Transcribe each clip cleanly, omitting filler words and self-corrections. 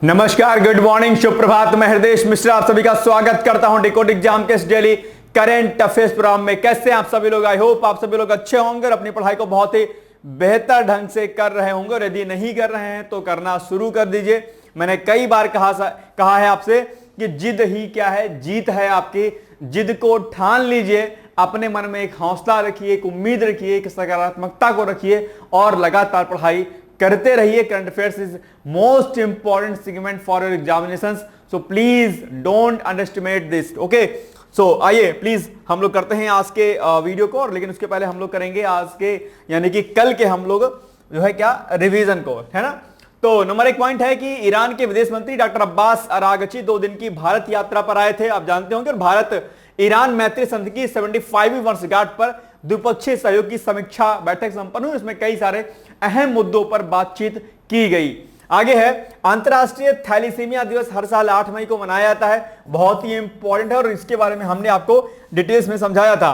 नमस्कार, good morning, शुभ प्रभात। मैं हृदय मिश्रा आप सभी का स्वागत करता हूं डिकोड एग्जाम के इस डेली करेंट अफेयर्स प्रोग्राम में। कैसे हैं आप सभी लोग? आई होप आप सभी लोग अच्छे होंगे और अपनी पढ़ाई को बहुत ही बेहतर ढंग से कर रहे होंगे। और यदि नहीं कर रहे हैं तो करना शुरू कर दीजिए। मैंने कई बार कहा है आपसे कि जिद ही क्या है, जीत है आपकी। जिद को ठान लीजिए, अपने मन में एक हौसला रखिए, एक उम्मीद रखिए, एक सकारात्मकता को रखिए और लगातार पढ़ाई करते रहिए। Current affairs is most important segment for your examinations, so please don't underestimate this. Okay, so आइए प्लीज हम लोग करते हैं आज के वीडियो को। और लेकिन उसके पहले हम लोग करेंगे आज के यानी कि कल के हम लोग जो है क्या रिवीजन को, है ना। तो नंबर 1 पॉइंट है कि ईरान के विदेश मंत्री डॉक्टर अब्बास अरागची 2 दिन की भारत यात्रा पर आए थे। आप जानते होंगे भारत ईरान मैत्री संधि की 75वीं वर्षगांठ पर द्विपक्षीय सहयोग की समीक्षा बैठक संपन्न हुई। इसमें कई सारे अहम मुद्दों पर बातचीत की गई। आगे है, अंतरराष्ट्रीय थैलीसीमिया दिवस हर साल 8 मई को मनाया जाता है। बहुत ही इंपॉर्टेंट है और इसके बारे में हमने आपको डिटेल्स में समझाया था।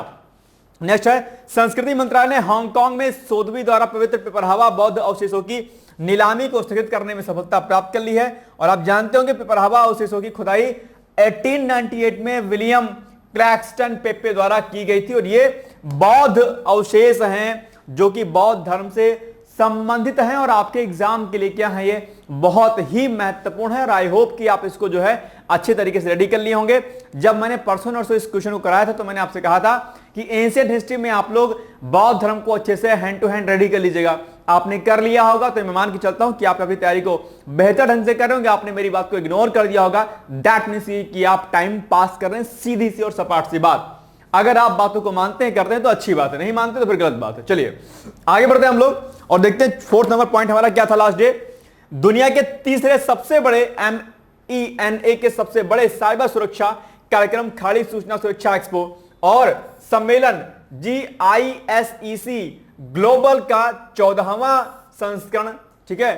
नेक्स्ट है, संस्कृति मंत्रालय ने हांगकांग में सोधवी द्वारा पवित्र पिपरहवा बौद्ध अवशेषों की नीलामी को स्थगित करने में सफलता प्राप्त कर ली है। और आप जानते होंगे पिपरहवा अवशेषों की खुदाई 1898 में विलियम क्लैक्सटन पेप्पे द्वारा की गई थी। और ये बौद्ध अवशेष हैं जो कि बौद्ध धर्म से संबंधित हैं और आपके एग्जाम के लिए क्या है, ये बहुत ही महत्वपूर्ण है। और आई होप कि आप इसको जो है अच्छे तरीके से रेडी कर लिए होंगे। जब मैंने परसों नरसों इस क्वेश्चन को कराया था तो मैंने आपसे कहा था कि एंशिएंट हिस्ट्री में आप लोग बौद्ध धर्म को अच्छे से हैंड टू हैंड रेडी कर लीजिएगा। आपने कर लिया होगा तो मैं मान के चलता हूं कि आप अपनी तैयारी को बेहतर ढंग से कर रहे होंगे। आपने मेरी बात को इग्नोर कर दिया होगा, दैट मींस कि आप टाइम पास कर रहे हैं। सीधी सी और सपाट सी बात। अगर आप बातों को मानते हैं, करते हैं तो अच्छी बात है, नहीं मानते तो फिर गलत बात है। चलिए आगे बढ़ते हैं हम लोग और देखते हैं 4th नंबर पॉइंट हमारा क्या था लास्ट डे। दुनिया के तीसरे सबसे बड़े MENA के सबसे बड़े साइबर सुरक्षा कार्यक्रम खाड़ी सूचना सुरक्षा एक्सपो और सम्मेलन GISEC ग्लोबल का 14वां संस्करण, ठीक है,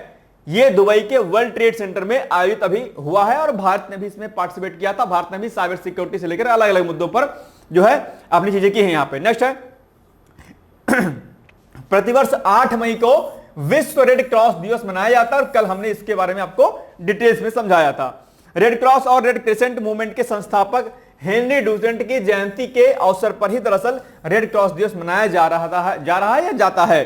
ये दुबई के वर्ल्ड ट्रेड सेंटर में आयोजित अभी हुआ है और भारत ने भी इसमें पार्टिसिपेट किया था। भारत ने भी साइबर सिक्योरिटी से लेकर अलग अलग मुद्दों पर जो है अपनी चीजें की हैं यहां पे। नेक्स्ट है, प्रतिवर्ष 8 मई को विश्व रेड क्रॉस दिवस मनाया जाता है और कल हमने इसके बारे में आपको डिटेल्स में समझाया था। रेड क्रॉस और रेड क्रिसेंट मूवमेंट के संस्थापक हेनरी डुसेंट की जयंती के अवसर पर ही दरअसल रेड क्रॉस दिवस मनाया जा रहा है या जाता है।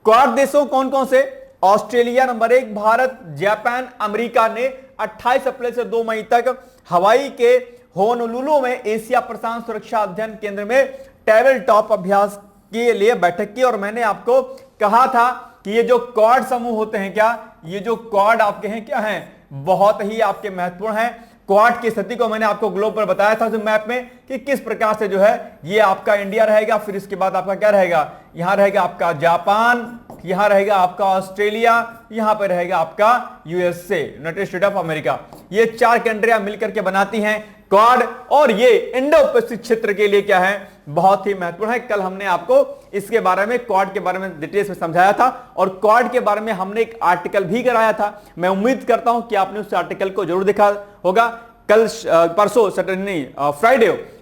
क्वाड देशों कौन कौन से? Australia number 1, Bharat, Japan, America ने 28 अप्रैल से 2 मई तक हवाई के होनोलुलु में एशिया प्रशांत सुरक्षा अध्ययन केंद्र में टेबल टॉप अभ्यास के लिए बैठक की। और मैंने आपको कहा था कि ये जो क्वाड समूह होते हैं क्या, ये जो क्वाड आपके हैं क्या हैं, बहुत ही आपके महत्वपूर्ण हैं। क्वाड की स्थिति को मैंने आपको ग्लोब पर बताया था जो मैप में कि किस प्रकार से जो है ये आपका इंडिया रहेगा, फिर इसके बाद आपका क्या रहेगा, यहां रहेगा आपका जापान, यहां रहेगा आपका ऑस्ट्रेलिया, यहां पर रहेगा आपका USA, United state of America. ये 4 कंट्रियां मिलकर के बनाती हैं क्वाड और ये इंडो पैसिफिक क्षेत्र के लिए क्या है, बहुत ही महत्वपूर्ण है। कल हमने आपको इसके बारे में, क्वाड के बारे में डिटेल्स में समझाया था और क्वाड के बारे में हमने एक आर्टिकल भी कराया था। मैं उम्मीद करता हूं कि आपने उस आर्टिकल को जरूर देखा होगा। कल परसों सैटरडे नहीं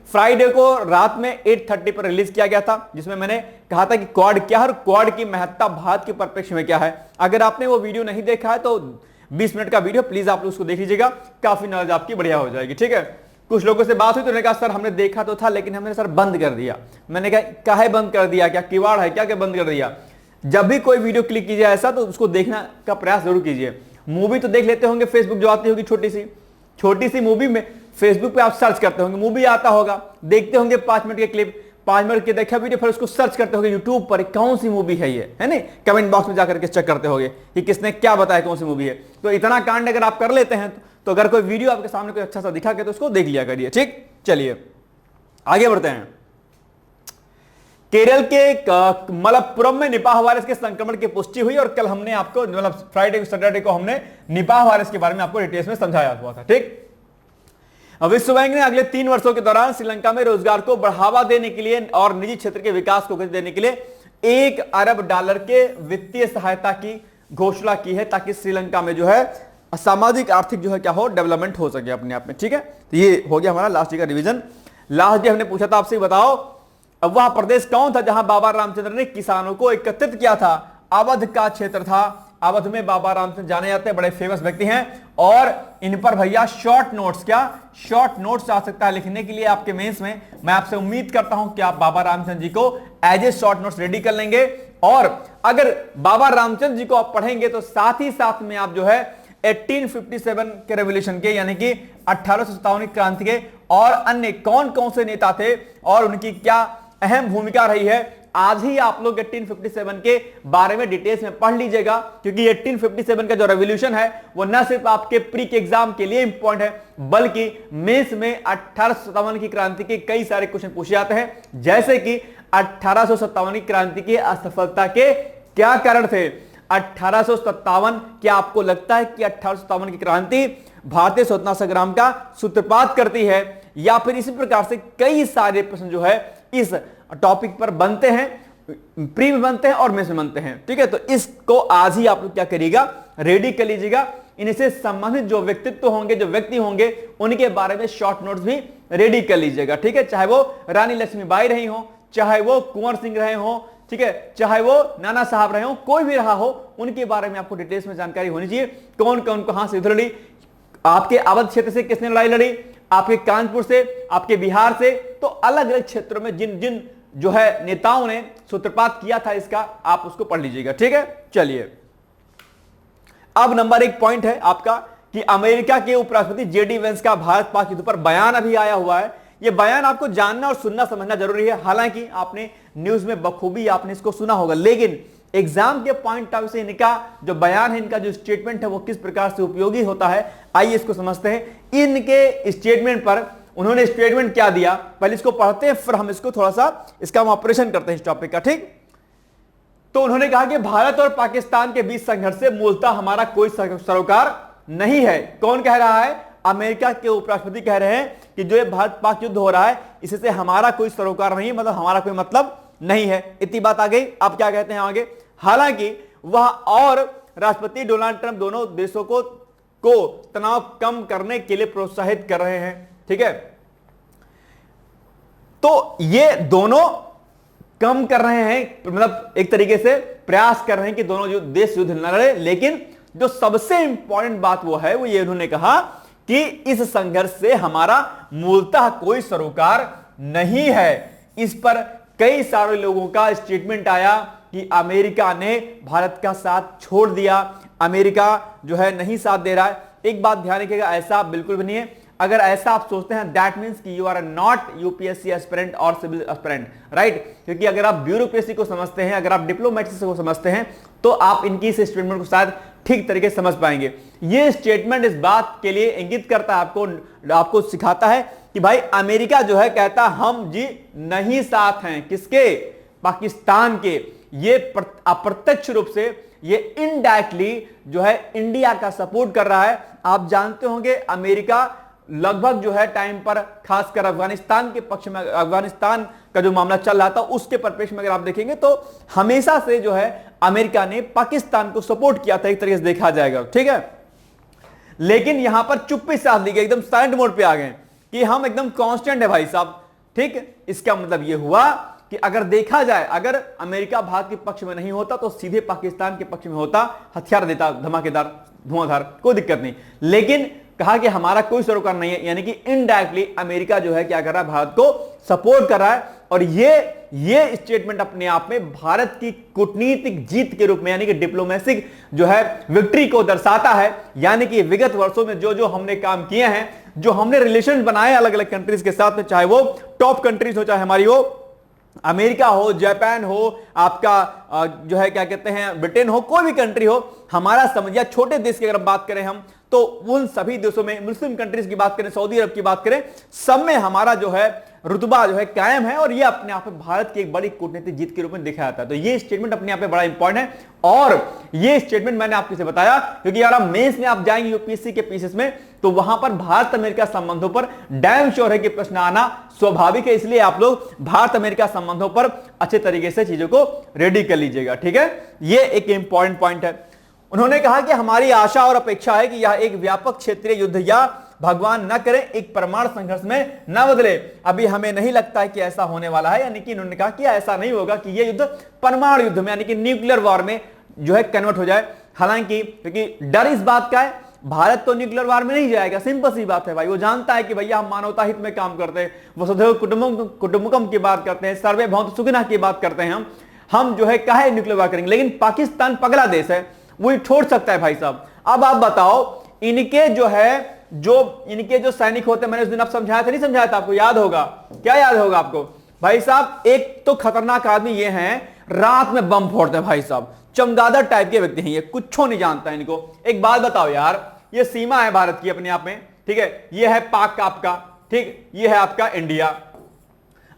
फ्राइडे को रात में 8:30 पर रिलीज किया गया था, जिसमें मैंने कहा था कि क्वाड क्या है और क्वाड की महत्ता भारत के परिप्रेक्ष्य में क्या है। अगर आपने वो वीडियो नहीं देखा है तो 20 मिनट का वीडियो प्लीज आप उसको देख लीजिएगा, काफी नॉलेज आपकी बढ़िया हो जाएगी। ठीक है, कुछ लोगों से बात हुई तो उन्होंने कहा सर हमने देखा तो था लेकिन हमने सर बंद कर दिया। मैंने कहा काहे बंद कर दिया, क्या किवाड़ है क्या बंद कर दिया? जब भी कोई वीडियो क्लिक कीजिए ऐसा तो उसको देखना का प्रयास जरूर कीजिए। मूवी तो देख लेते होंगे, फेसबुक जो आती होगी छोटी सी मूवी में फेसबुक पे आप सर्च करते होंगे, मूवी आता होगा, देखते होंगे 5 मिनट के क्लिप, 5 मिनट के देखा वीडियो, फिर उसको सर्च करते होंगे यूट्यूब पर कौन सी मूवी है ये, है नहीं, कमेंट बॉक्स में जाकर के चेक करते होंगे कि किसने क्या बताया कौन सी मूवी है। तो इतना कांड अगर आप कर लेते हैं तो अगर कोई वीडियो आपके सामने कोई अच्छा सा दिखा के तो उसको देख लिया करिए। ठीक, चलिए आगे बढ़ते हैं। केरल के मलप्पुरम में निपाह वायरस के संक्रमण की पुष्टि हुई और कल हमने आपको मतलब फ्राइडे सैटरडे को हमने निपाह वायरस के बारे में आपको डिटेल्स में समझाया हुआ था। ठीक, विश्व बैंक ने अगले 3 वर्षों के दौरान श्रीलंका में रोजगार को बढ़ावा देने के लिए और निजी क्षेत्र के विकास को गति देने के लिए $1 अरब के वित्तीय सहायता की घोषणा की है ताकि श्रीलंका में जो है सामाजिक आर्थिक जो है क्या हो, डेवलपमेंट हो सके अपने आप में। ठीक है, तो ये हो गया हमारा लास्ट डे का रिवीजन। लास्ट डे हमने पूछा था आपसे, बताओ अब वह प्रदेश कौन था जहां बाबा रामचंद्र ने किसानों को एकत्रित किया था? अवध का क्षेत्र था अवध में बाबा रामचंद्र जाने जाते हैं, बड़े फेमस व्यक्ति हैं। और इन पर भैया शॉर्ट नोट्स, क्या शॉर्ट नोट्स आ सकता है लिखने के लिए आपके मेंस में। मैं आपसे उम्मीद करता हूं कि आप बाबा रामचंद्र जी को as a short notes ready कर लेंगे। और अगर बाबा रामचंद्र जी को आप पढ़ेंगे तो साथ ही साथ में आप जो है 1857 के रेवोल्यूशन के, यानी कि 1857 क्रांति के और अन्य कौन कौन से नेता थे और उनकी क्या अहम भूमिका रही है, आज ही आप लोग 1857 के बारे में डिटेल्स में पढ़ लीजिएगा। क्योंकि 1857 का जो रेवोल्यूशन है वो न सिर्फ आपके प्री के एग्जाम के लिए इंपॉर्टेंट है, बल्कि मेंस में 1857 की क्रांति के कई सारे क्वेश्चन पूछे जाते हैं। जैसे कि 1857 की क्रांति की असफलता के क्या कारण थे। 1857, क्या आपको लगता है कि 1857 की क्रांति भारतीय स्वतंत्रता संग्राम का सूत्रपात करती है, या फिर इसी प्रकार से कई सारे प्रश्न जो है इस टॉपिक पर बनते हैं, प्री में बनते हैं और मेंस में बनते हैं। ठीक है, तो इसको आज ही आप लोग क्या करिएगा, रेडी कर लीजिएगा। इनसे संबंधित जो व्यक्तित्व होंगे, जो व्यक्ति होंगे, उनके बारे में शॉर्ट नोट्स भी रेडी कर लीजिएगा। ठीक है, चाहे वो रानी लक्ष्मीबाई रही हो, चाहे वो कुंवर सिंह रहे हो, ठीक है, चाहे वो नाना साहब रहे हो, कोई भी रहा हो, उनके बारे में आपको डिटेल्स में जानकारी होनी चाहिए। कौन कौन कहां से लड़ी, आपके अवध क्षेत्र से किसने लड़ाई लड़ी, आपके कानपुर से, आपके बिहार से, तो अलग अलग क्षेत्रों में जिन जिन जो है नेताओं ने सूत्रपात किया था इसका, आप उसको पढ़ लीजिएगा। ठीक है, चलिए अब नंबर 1 पॉइंट है आपका कि अमेरिका के उपराष्ट्रपति जेडी वेंस का भारत पाक युद्ध पर बयान अभी आया हुआ है। यह बयान आपको जानना और सुनना समझना जरूरी है। हालांकि आपने न्यूज में बखूबी आपने इसको सुना होगा, लेकिन एग्जाम के पॉइंट ऑफ से इनका जो बयान है, इनका जो स्टेटमेंट है, वो किस प्रकार से उपयोगी होता है, आइए इसको समझते हैं। इनके स्टेटमेंट पर उन्होंने स्टेटमेंट क्या दिया, पहले इसको पढ़ते हैं, फिर हम इसको थोड़ा सा इसका हम ऑपरेशन करते हैं इस टॉपिक का। ठीक, तो उन्होंने कहा कि भारत और पाकिस्तान के बीच संघर्ष से मूलतः हमारा कोई सरोकार नहीं है। कौन कह रहा है? अमेरिका के उपराष्ट्रपति कह रहे हैं कि जो ये भारत पाक युद्ध हो रहा है, इससे हमारा कोई सरोकार नहीं, मतलब हमारा कोई मतलब नहीं है। इतनी बात आ गई। अब क्या कहते हैं आगे, हालांकि वह और राष्ट्रपति डोनाल्ड ट्रंप दोनों देशों को तनाव कम करने के लिए प्रोत्साहित कर रहे हैं। ठीक है, तो ये दोनों कम कर रहे हैं, मतलब एक तरीके से प्रयास कर रहे हैं कि दोनों देश युद्ध न लड़े। लेकिन जो सबसे इंपॉर्टेंट बात वो है, वो ये उन्होंने कहा कि इस संघर्ष से हमारा मूलतः कोई सरोकार नहीं है। इस पर कई सारे लोगों का स्टेटमेंट आया कि अमेरिका ने भारत का साथ छोड़ दिया, अमेरिका जो है नहीं साथ दे रहा है। एक बात ध्यान रखिएगा, ऐसा बिल्कुल भी नहीं है। अगर ऐसा आप सोचते हैं, दैट मींस कि you are not UPSC aspirant और सिविल एस्पिरेंट, राइट। क्योंकि अगर आप ब्यूरोक्रेसी को समझते हैं, अगर आप डिप्लोमेसी को समझते हैं, तो आप इनकी इस स्टेटमेंट को शायद ठीक तरीके से समझ पाएंगे। ये स्टेटमेंट इस बात के लिए इंगित करता है, आपको सिखाता है कि भाई अमेरिका जो है कहता हम जी नहीं साथ हैं, किसके? पाकिस्तान के। ये अप्रत्यक्ष रूप से, ये इनडायरेक्टली जो है इंडिया का सपोर्ट कर रहा है। आप जानते होंगे अमेरिका लगभग जो है टाइम पर, खासकर अफगानिस्तान के पक्ष में, अफगानिस्तान का जो मामला चल रहा था उसके परिप्रेक्ष्य में अगर आप देखेंगे तो हमेशा से जो है अमेरिका ने पाकिस्तान को सपोर्ट किया था, एक तरीके से देखा जाएगा। ठीक है, लेकिन यहां पर चुप्पी साध ली गई, एकदम साइलेंट मोड पे आ गए कि हम एकदम कांस्टेंट है भाई साहब। ठीक, इसका मतलब यह हुआ कि अगर देखा जाए, अगर अमेरिका भारत के पक्ष में नहीं होता तो सीधे पाकिस्तान के पक्ष में होता, हथियार देता धमाकेदार, धुआंधार, कोई दिक्कत नहीं। लेकिन कहा कि हमारा कोई सरोकार नहीं है, यानी कि इनडायरेक्टली अमेरिका जो है क्या कर रहा है, भारत को सपोर्ट कर रहा है। और ये स्टेटमेंट अपने आप में भारत की कूटनीतिक जीत के रूप में, यानी कि डिप्लोमेटिक जो है विक्ट्री को दर्शाता है। यानी कि विगत वर्षों में जो जो हमने काम किए हैं, जो हमने रिलेशन बनाए अलग अलग कंट्रीज के साथ में, चाहे वो टॉप कंट्रीज हो, चाहे हमारी हो अमेरिका हो, जापान हो, आपका जो है क्या कहते हैं ब्रिटेन हो, कोई भी कंट्री हो, हमारा समझिए छोटे देश की अगर बात करें हम, तो उन सभी देशों में, मुस्लिम कंट्रीज की बात करें, सऊदी अरब की बात करें, सब में हमारा जो है रुतबा जो है कायम है। और ये अपने आप में भारत की एक बड़ी कूटनीतिक जीत के रूप में दिखाया जाता है। तो ये स्टेटमेंट अपने आप में बड़ा इंपॉर्टेंट है। और ये स्टेटमेंट मैंने आपको बताया क्योंकि यार आप मेंस में आप जाएंगे यूपीएससी के पीसेस में, तो वहां पर भारत अमेरिका संबंधों पर डैम श्योर है कि प्रश्न आना स्वाभाविक है। इसलिए आप लोग भारत अमेरिका संबंधों पर अच्छे तरीके से चीजों को रेडी कर लीजिएगा। ठीक है, ये एक इंपॉर्टेंट पॉइंट है। उन्होंने कहा कि हमारी आशा और अपेक्षा है कि यह एक व्यापक क्षेत्रीय युद्ध या भगवान न करे एक परमाणु संघर्ष में न बदले। अभी हमें नहीं लगता है कि ऐसा होने वाला है, यानी कि उन्होंने कहा कि ऐसा नहीं होगा कि यह युद्ध परमाणु युद्ध में, यानी कि न्यूक्लियर वॉर में जो है कन्वर्ट हो जाए। हालांकि क्योंकि डर इस बात का है, भारत तो न्यूक्लियर वार में नहीं जाएगा, सिंपल सी बात है भाई। वो जानता है कि भैया हम मानवता हित में काम करते हैं, वसुधैव कुटुंबकम की बात करते हैं, सर्वे भवन्तु सुखिनः की बात करते हैं, हम जो है काहे न्यूक्लियर वार करेंगे। लेकिन पाकिस्तान पगला देश है, वो छोड़ सकता है भाई साहब। अब आप बताओ, इनके जो सैनिक होते हैं, मैंने उस दिन आप समझाया था, नहीं समझाया था आपको, याद होगा, क्या याद होगा आपको भाई साहब? एक तो खतरनाक आदमी ये हैं, रात में बम फोड़ते हैं भाई साहब, चमगादड़ टाइप के व्यक्ति हैं ये, कुछ नहीं जानता है इनको। एक बात बताओ यार, ये सीमा है भारत की अपने आप में, ठीक है, ये है पाक आपका, ठीक, ये है आपका इंडिया।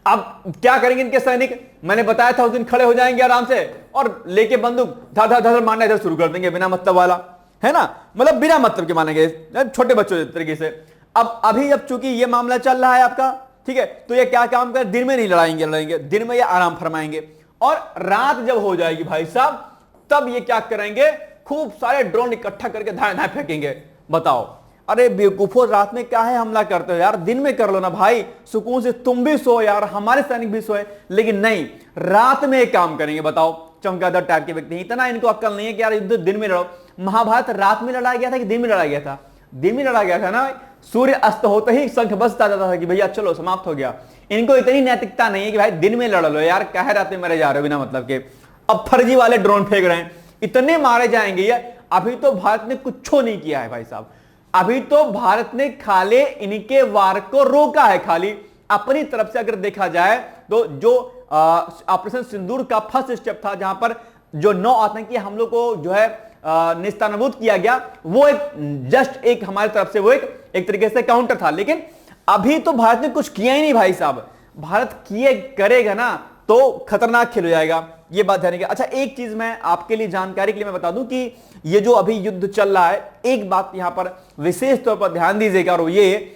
अब क्या करेंगे इनके सैनिक? मैंने बताया था उस दिन, खड़े हो जाएंगे आराम से और लेके बंदूक धड़ धड़ मारना इधर शुरू कर देंगे, बिना मतलब वाला, है ना, मतलब बिना मतलब के मानेंगे, छोटे बच्चों तरीके से। अब अभी जब चूंकि ये मामला चल रहा है आपका, ठीक है, तो ये क्या काम कर, दिन में नहीं लड़ाएंगे, दिन में ये आराम फरमाएंगे, और रात जब हो जाएगी भाई साहब, तब ये क्या करेंगे, खूब सारे ड्रोन इकट्ठा करके धाए धाए फेंकेंगे। बताओ, अरे बेवकूफो, रात में क्या है हमला करते हो यार, दिन में कर लो ना भाई, सुकून से तुम भी सो यार, हमारे सैनिक भी सोए। लेकिन नहीं, रात में एक काम करेंगे। बताओ, चमगादड़ टाइप के व्यक्ति, इतना इनको अक्ल नहीं है कि यार युद्ध दिन में लड़ो। महाभारत रात में लड़ाया गया था कि दिन में लड़ाया गया था? दिन में लड़ा गया था ना। सूर्य अस्त होते ही शंख बजता जाता था कि भैया चलो समाप्त हो गया। इनको इतनी नैतिकता नहीं है कि भाई दिन में लड़ लो यार, काहे रात में मरे जा रहे हो बिना मतलब के। अब फर्जी वाले ड्रोन फेंक रहे हैं, इतने मारे जाएंगे ये। अभी तो भारत ने कुछ नहीं किया है भाई साहब, अभी तो भारत ने खाली इनके वार को रोका है। खाली अपनी तरफ से अगर देखा जाए तो जो ऑपरेशन सिंदूर का फर्स्ट स्टेप था, जहां पर जो 9 आतंकी हमलों को जो है निस्तानाबूद किया गया, वो एक जस्ट एक हमारी तरफ से वो एक तरीके से काउंटर था। लेकिन अभी तो भारत ने कुछ किया ही नहीं भाई साहब। भारत किए करेगा ना तो खतरनाक खेल हो जाएगा, ये बात ध्यान रखिएगा। अच्छा, एक चीज मैं आपके लिए जानकारी के लिए मैं बता दूं कि ये जो अभी युद्ध चल रहा है, एक बात यहां पर विशेष तौर पर ध्यान दीजिएगा, और ये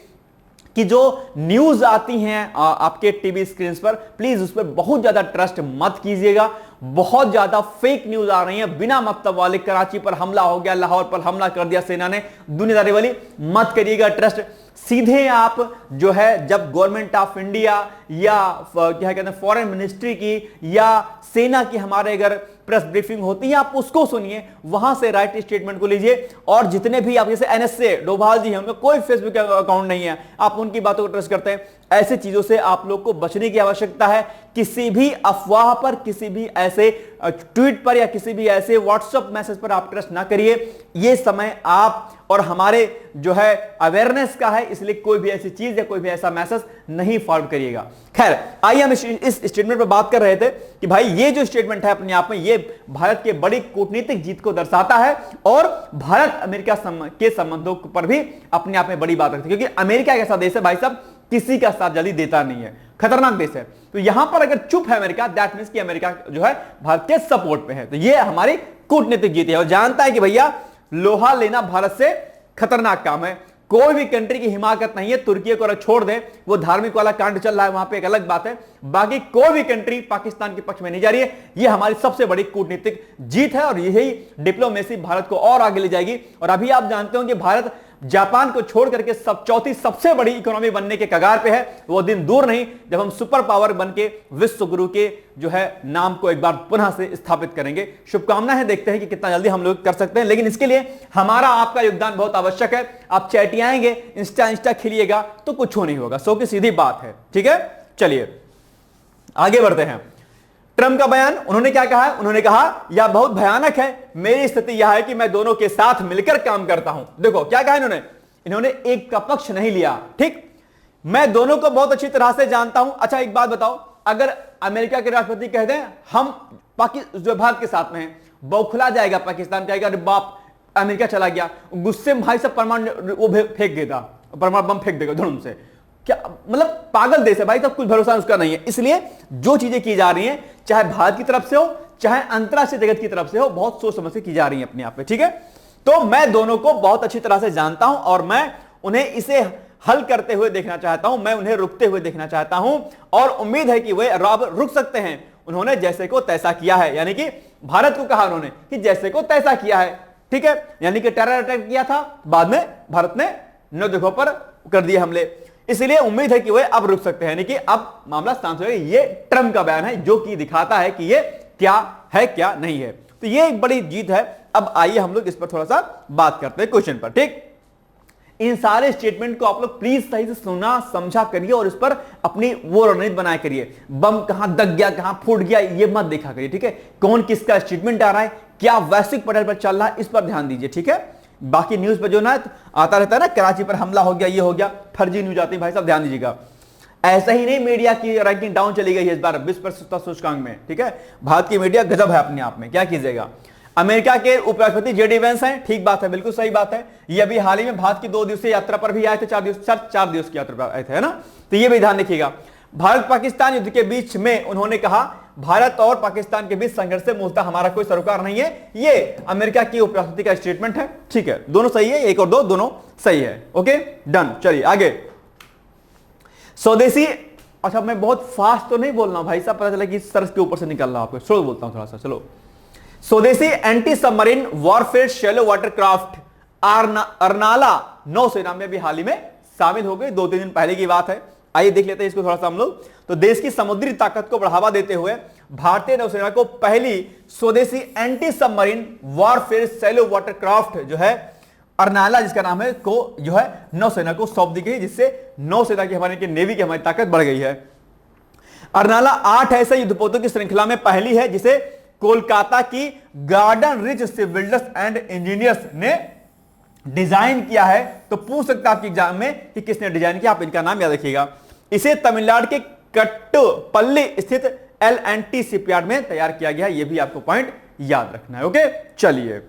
कि जो न्यूज आती हैं आपके टीवी स्क्रीन पर, प्लीज उस पर बहुत ज्यादा ट्रस्ट मत कीजिएगा। बहुत ज्यादा फेक न्यूज आ रही है, बिना मतलब वाले। कराची पर हमला हो गया, लाहौर पर हमला कर दिया सेना ने, दुनियादारी वाली मत करिएगा ट्रस्ट। सीधे आप जो है जब गवर्नमेंट ऑफ इंडिया या क्या कहते हैं फॉरेन मिनिस्ट्री की या सेना की हमारे अगर प्रेस ब्रीफिंग होती है, आप उसको सुनिए, वहां से राइट स्टेटमेंट को लीजिए। और जितने भी आप जैसे एनएसए डोभाल जी हैं, उनका कोई फेसबुक अकाउंट नहीं है, आप उनकी बातों को ट्रस्ट करते हैं। ऐसे चीजों से आप लोग को बचने की आवश्यकता है। किसी भी अफवाह पर, किसी भी ऐसे ट्वीट पर या किसी भी ऐसे व्हाट्सएप मैसेज पर आप ट्रस्ट ना करिए। यह समय आप और हमारे जो है अवेयरनेस का है, इसलिए कोई भी ऐसी चीज या कोई भी ऐसा मैसेज नहीं फॉरवर्ड करिएगा। खैर, आइए हम इस स्टेटमेंट पर बात कर रहे थे कि भाई ये जो स्टेटमेंट है अपने आप में ये भारत के बड़ी कूटनीतिक जीत को दर्शाता है और भारत अमेरिका के संबंधों पर भी अपने आप में बड़ी बात रखती है। क्योंकि अमेरिका ऐसा देश है भाई साहब, किसी का साथ जल्दी देता नहीं है, खतरनाक देश है। तो यहां पर अगर चुप है अमेरिका, दैट मींस कि अमेरिका जो है भारत के सपोर्ट पे है। तो ये हमारी कूटनीतिक जीत है और जानता है कि भैया लोहा लेना भारत से खतरनाक काम है। कोई भी कंट्री की हिमाकत नहीं है। तुर्की को छोड़ दें, वो धार्मिक वाला कांड चल रहा है वहां पे, एक अलग बात है। बाकी कोई भी कंट्री पाकिस्तान के पक्ष में नहीं जा रही है। ये हमारी सबसे बड़ी कूटनीतिक जीत है और यही डिप्लोमेसी भारत को और आगे ले जाएगी। और अभी आप जानते हो कि भारत जापान को छोड़ करके चौथी सबसे बड़ी इकोनॉमी बनने के कगार पे है। वो दिन दूर नहीं जब हम सुपर पावर बन के विश्व गुरु के जो है नाम को एक बार पुनः से स्थापित करेंगे। शुभकामना है, देखते हैं कि कितना जल्दी हम लोग कर सकते हैं। लेकिन इसके लिए हमारा आपका योगदान बहुत आवश्यक है। आप चैटियाएंगे, इंस्टा खेलिएगा तो कुछ नहीं होगा, सो की सीधी बात है। ठीक है, चलिए आगे बढ़ते हैं। ट्रंप का बयान, उन्होंने क्या कहा है? उन्होंने कहा यह बहुत भयानक है, मेरी स्थिति यह है कि मैं दोनों के साथ मिलकर काम करता हूं। देखो क्या कहा इन्होंने एक का पक्ष नहीं लिया। ठीक, मैं दोनों को बहुत अच्छी तरह से जानता हूं। अच्छा एक बात बताओ, अगर अमेरिका के राष्ट्रपति कह दें हम पाकिस्तान भारत के साथ में हैं, बौखला जाएगा पाकिस्तान, कहेगा अरे बाप अमेरिका चला गया, गुस्से में भाई सब परमाणु वो फेंक देगा, परमाणु बम फेंक देगा धुन से। क्या मतलब पागल देश है भाई, तब कुछ भरोसा उसका नहीं है। इसलिए जो चीजें की जा रही हैं, चाहे भारत की तरफ से हो चाहे अंतरराष्ट्रीय जगत की तरफ से हो, बहुत सोच समझ के की जा रही है अपने आप पे। ठीक है, तो मैं दोनों को बहुत अच्छी तरह से जानता हूं और मैं उन्हें इसे हल करते हुए देखना चाहता हूं, मैं उन्हें रुकते हुए देखना चाहता हूं और उम्मीद है कि वे अब रुक सकते हैं। उन्होंने जैसे को तैसा किया है, यानी कि भारत को कहा उन्होंने कि जैसे को तैसा किया है। ठीक है, यानी कि टेरर अटैक किया था, बाद में भारत ने 9 जगहों पर कर दिए हमले। इसलिए उम्मीद है कि वे अब रुक सकते हैं, यानी कि अब मामला शांत हो गया। ये ट्रंप का बयान है जो कि दिखाता है कि ये क्या है क्या नहीं है। तो ये एक बड़ी जीत है अब आइए हम लोग इस पर थोड़ा सा बात करते हैं क्वेश्चन पर। ठीक, इन सारे स्टेटमेंट को आप लोग प्लीज सही से सुना समझा करिए और इस पर अपनी वो रणनीति बनाया करिए। बम कहां दग गया, कहां फूट गया, ये मत देखा करिए। ठीक है, कौन किसका स्टेटमेंट आ रहा है, क्या वैश्विक पटल पर चल रहा है, इस पर ध्यान दीजिए। ठीक है, बाकी न्यूज पर जो ना आता रहता है ना, कराची पर हमला हो गया, ये हो गया, फर्जी न्यूज आती है, भाई साहब ध्यान दीजिएगा। ऐसा ही नहीं, मीडिया की रैंकिंग डाउन चली गई है इस बार विश्व प्रसिद्धता सूचकांक में। ठीक है, भारत की मीडिया गजब है अपने आप में, क्या कीजिएगा। अमेरिका के उपराष्ट्रपति जेडी वेंस हैं, ठीक बात है, बिल्कुल सही बात है। ये अभी हाल ही में भारत की 2 दिवसीय यात्रा पर भी आए थे, 4 दिवस की यात्रा पर आए थे, है ना। तो ये भी ध्यान रखिएगा। भारत पाकिस्तान युद्ध के बीच में उन्होंने कहा, भारत और पाकिस्तान के बीच संघर्ष से मूलतः हमारा कोई सरोकार नहीं है। ये अमेरिका की उपराष्ट्रपति का स्टेटमेंट है। ठीक है, दोनों सही है, 1 और 2 दोनों सही है। ओके डन, चलिए आगे। स्वदेशी, अच्छा मैं बहुत फास्ट तो नहीं बोल रहा हूं भाई साहब, पता चला कि सर के ऊपर से निकल रहा आपको, स्लो बोलता हूं थोड़ा सा। चलो, स्वदेशी anti submarine warfare shallow watercraft Arnala नौसेना में भी हाल ही में शामिल हो गई, 2-3 दिन पहले की बात है। आइए देख लेते हैं इसको थोड़ा सा हम लोग। तो देश की समुद्री ताकत को बढ़ावा देते हुए भारतीय नौसेना को पहली स्वदेशी anti submarine warfare shallow watercraft जो है अर्नाला, जिसका नाम है, को जो है नौसेना को सौंप दी गई, जिससे नौसेना की हमारी नेवी की हमारी ताकत बढ़ गई है। अर्नाला 8 ऐसे युद्धपोतों की श्रृंखला में पहली है जिसे कोलकाता की garden rich shipbuilders and engineers ने डिजाइन किया है। तो पूछ सकता है आपके एग्जाम में कि किसने डिजाइन किया, आप इनका नाम याद रखिएगा। इसे तमिलनाडु के कट्टुपल्ली स्थित L&T शिपयार्ड में तैयार किया गया, यह भी आपको पॉइंट याद रखना है। ओके चलिए,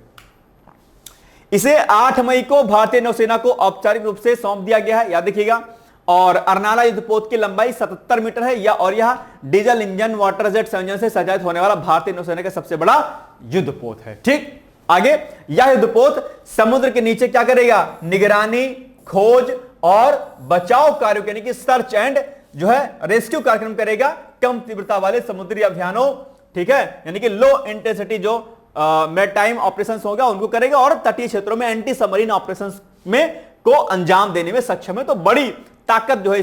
इसे 8 मई को भारतीय नौसेना को औपचारिक रूप से सौंप दिया गया है, याद रखिएगा। और अर्नाला युद्धपोत की लंबाई 77 मीटर है और यह डीजल इंजन वाटर जेट संयोजन से सज्जित होने वाला भारतीय नौसेना का सबसे बड़ा युद्धपोत है। ठीक, आगे, यह युद्धपोत समुद्र के नीचे क्या करेगा, निगरानी, खोज और बचाव कार्यों यानी कि सर्च एंड जो है रेस्क्यू कार्यक्रम करेगा, कम तीव्रता वाले समुद्री अभियानों, ठीक है, यानी कि लो इंटेंसिटी जो मैरीटाइम ऑपरेशंस होगा उनको करेगा, और तटीय क्षेत्रों में एंटी सबमरीन ऑपरेशंस में को अंजाम देने में सक्षम है। तो बड़ी ताकत जो है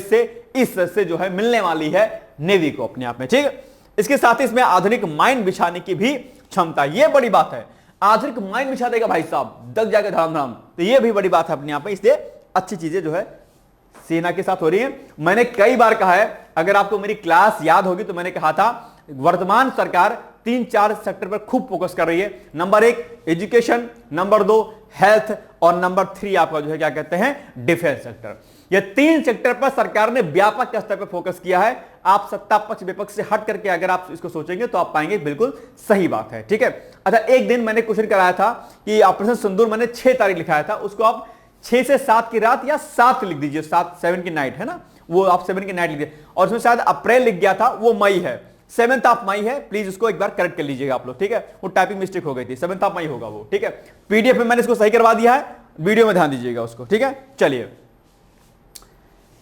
इससे जो है मिलने वाली है नेवी को अपने आप में। ठीक, इसके साथ ही इसमें आधुनिक माइन बिछाने की भी क्षमता, यह बड़ी बात है। आधुनिक माइन बिछा देगा भाई साहब, दग जाएगा धाम धाम, तो यह भी बड़ी बात है अपने आप में। इसलिए अच्छी चीजें जो है सेना के साथ हो रही है। मैंने कई बार कहा है, अगर आपको मेरी क्लास याद होगी तो मैंने कहा था वर्तमान सरकार 3-4 सेक्टर पर खूब फोकस कर रही है। नंबर 1 एजुकेशन, नंबर 2 हेल्थ, और नंबर 3 आपका जो है क्या कहते हैं डिफेंस सेक्टर। ये 3 सेक्टर पर सरकार ने व्यापक स्तर पर फोकस किया है। आप सत्ता पक्ष विपक्ष से हट करके अगर आप इसको सोचेंगे तो आप पाएंगे बिल्कुल सही बात है। ठीक है, अच्छा एक दिन मैंने क्वेश्चन कराया था कि ऑपरेशन सिंदूर मैंने 6 तारीख लिखाया था, उसको आप 6 से 7 की रात या 7 लिख दीजिए, 7 की नाइट है ना, वो आप 7 की नाइट लिख दिए, और उसमें शायद अप्रैल लिख गया था, वो मई है, 7th ऑफ मई है। प्लीज उसको एक बार करेक्ट कर लीजिएगा आप लोग, ठीक है, वो टाइपिंग मिस्टेक हो गई थी, 7th ऑफ मई होगा वो। ठीक है, पीडीएफ में मैंने इसको सही करवा दिया है, वीडियो में ध्यान दीजिएगा उसको। ठीक है, चलिए,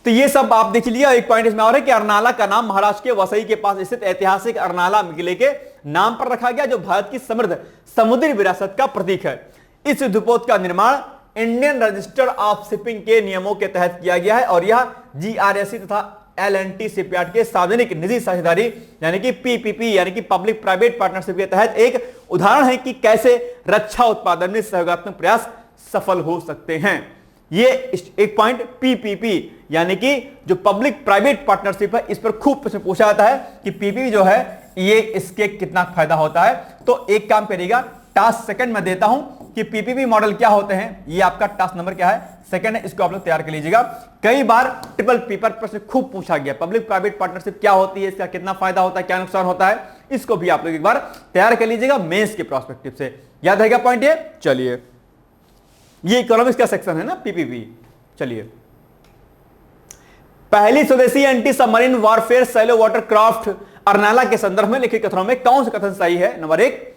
तो ये सब आप देख लिया। एक पॉइंट इसमें और है कि अर्नाला का नाम महाराष्ट्र के वसई के पास स्थित ऐतिहासिक अर्नाला किले के नाम पर रखा गया, जो भारत की समृद्ध समुद्री विरासत का प्रतीक है। इस युद्धपोत का निर्माण इंडियन रजिस्टर ऑफ शिपिंग के नियमों के तहत किया गया है, और यह GRSC तथा L&T शिपयार्ड के सार्वजनिक निजी साझेदारी यानी कि PPP यानी कि पब्लिक प्राइवेट पार्टनरशिप के तहत एक उदाहरण है कि कैसे रक्षा उत्पादन में सहयोगात्मक प्रयास सफल हो सकते हैं। ये एक पॉइंट PPP यानी कि जो पब्लिक प्राइवेट पार्टनरशिप है, इस पर खूब प्रश्न पूछा जाता है कि PPP जो है ये इसके कितना फायदा होता है। तो एक काम करिएगा, टास्क सेकंड में देता हूं कि PPP मॉडल क्या होते हैं, ये आपका टास्क नंबर क्या है, सेकंड है, इसको आप लोग तैयार कर लीजिएगा। कई बार ट्रिपल पेपर प्रश्न खूब पूछा गया, पब्लिक प्राइवेट पार्टनरशिप क्या होती है, इसका कितना फायदा होता है, क्या नुकसान होता है, इसको भी आप लोग एक बार तैयार कर लीजिएगा मेंस के प्रोस्पेक्टिव से। याद रहेगा पॉइंट ये। चलिए, ये इकोनॉमिक्स का सेक्शन है ना PPP। चलिए, पहली स्वदेशी anti submarine warfare shallow watercraft Arnala के संदर्भ में लिखित कथनों में कौन सा कथन सही है। नंबर 1,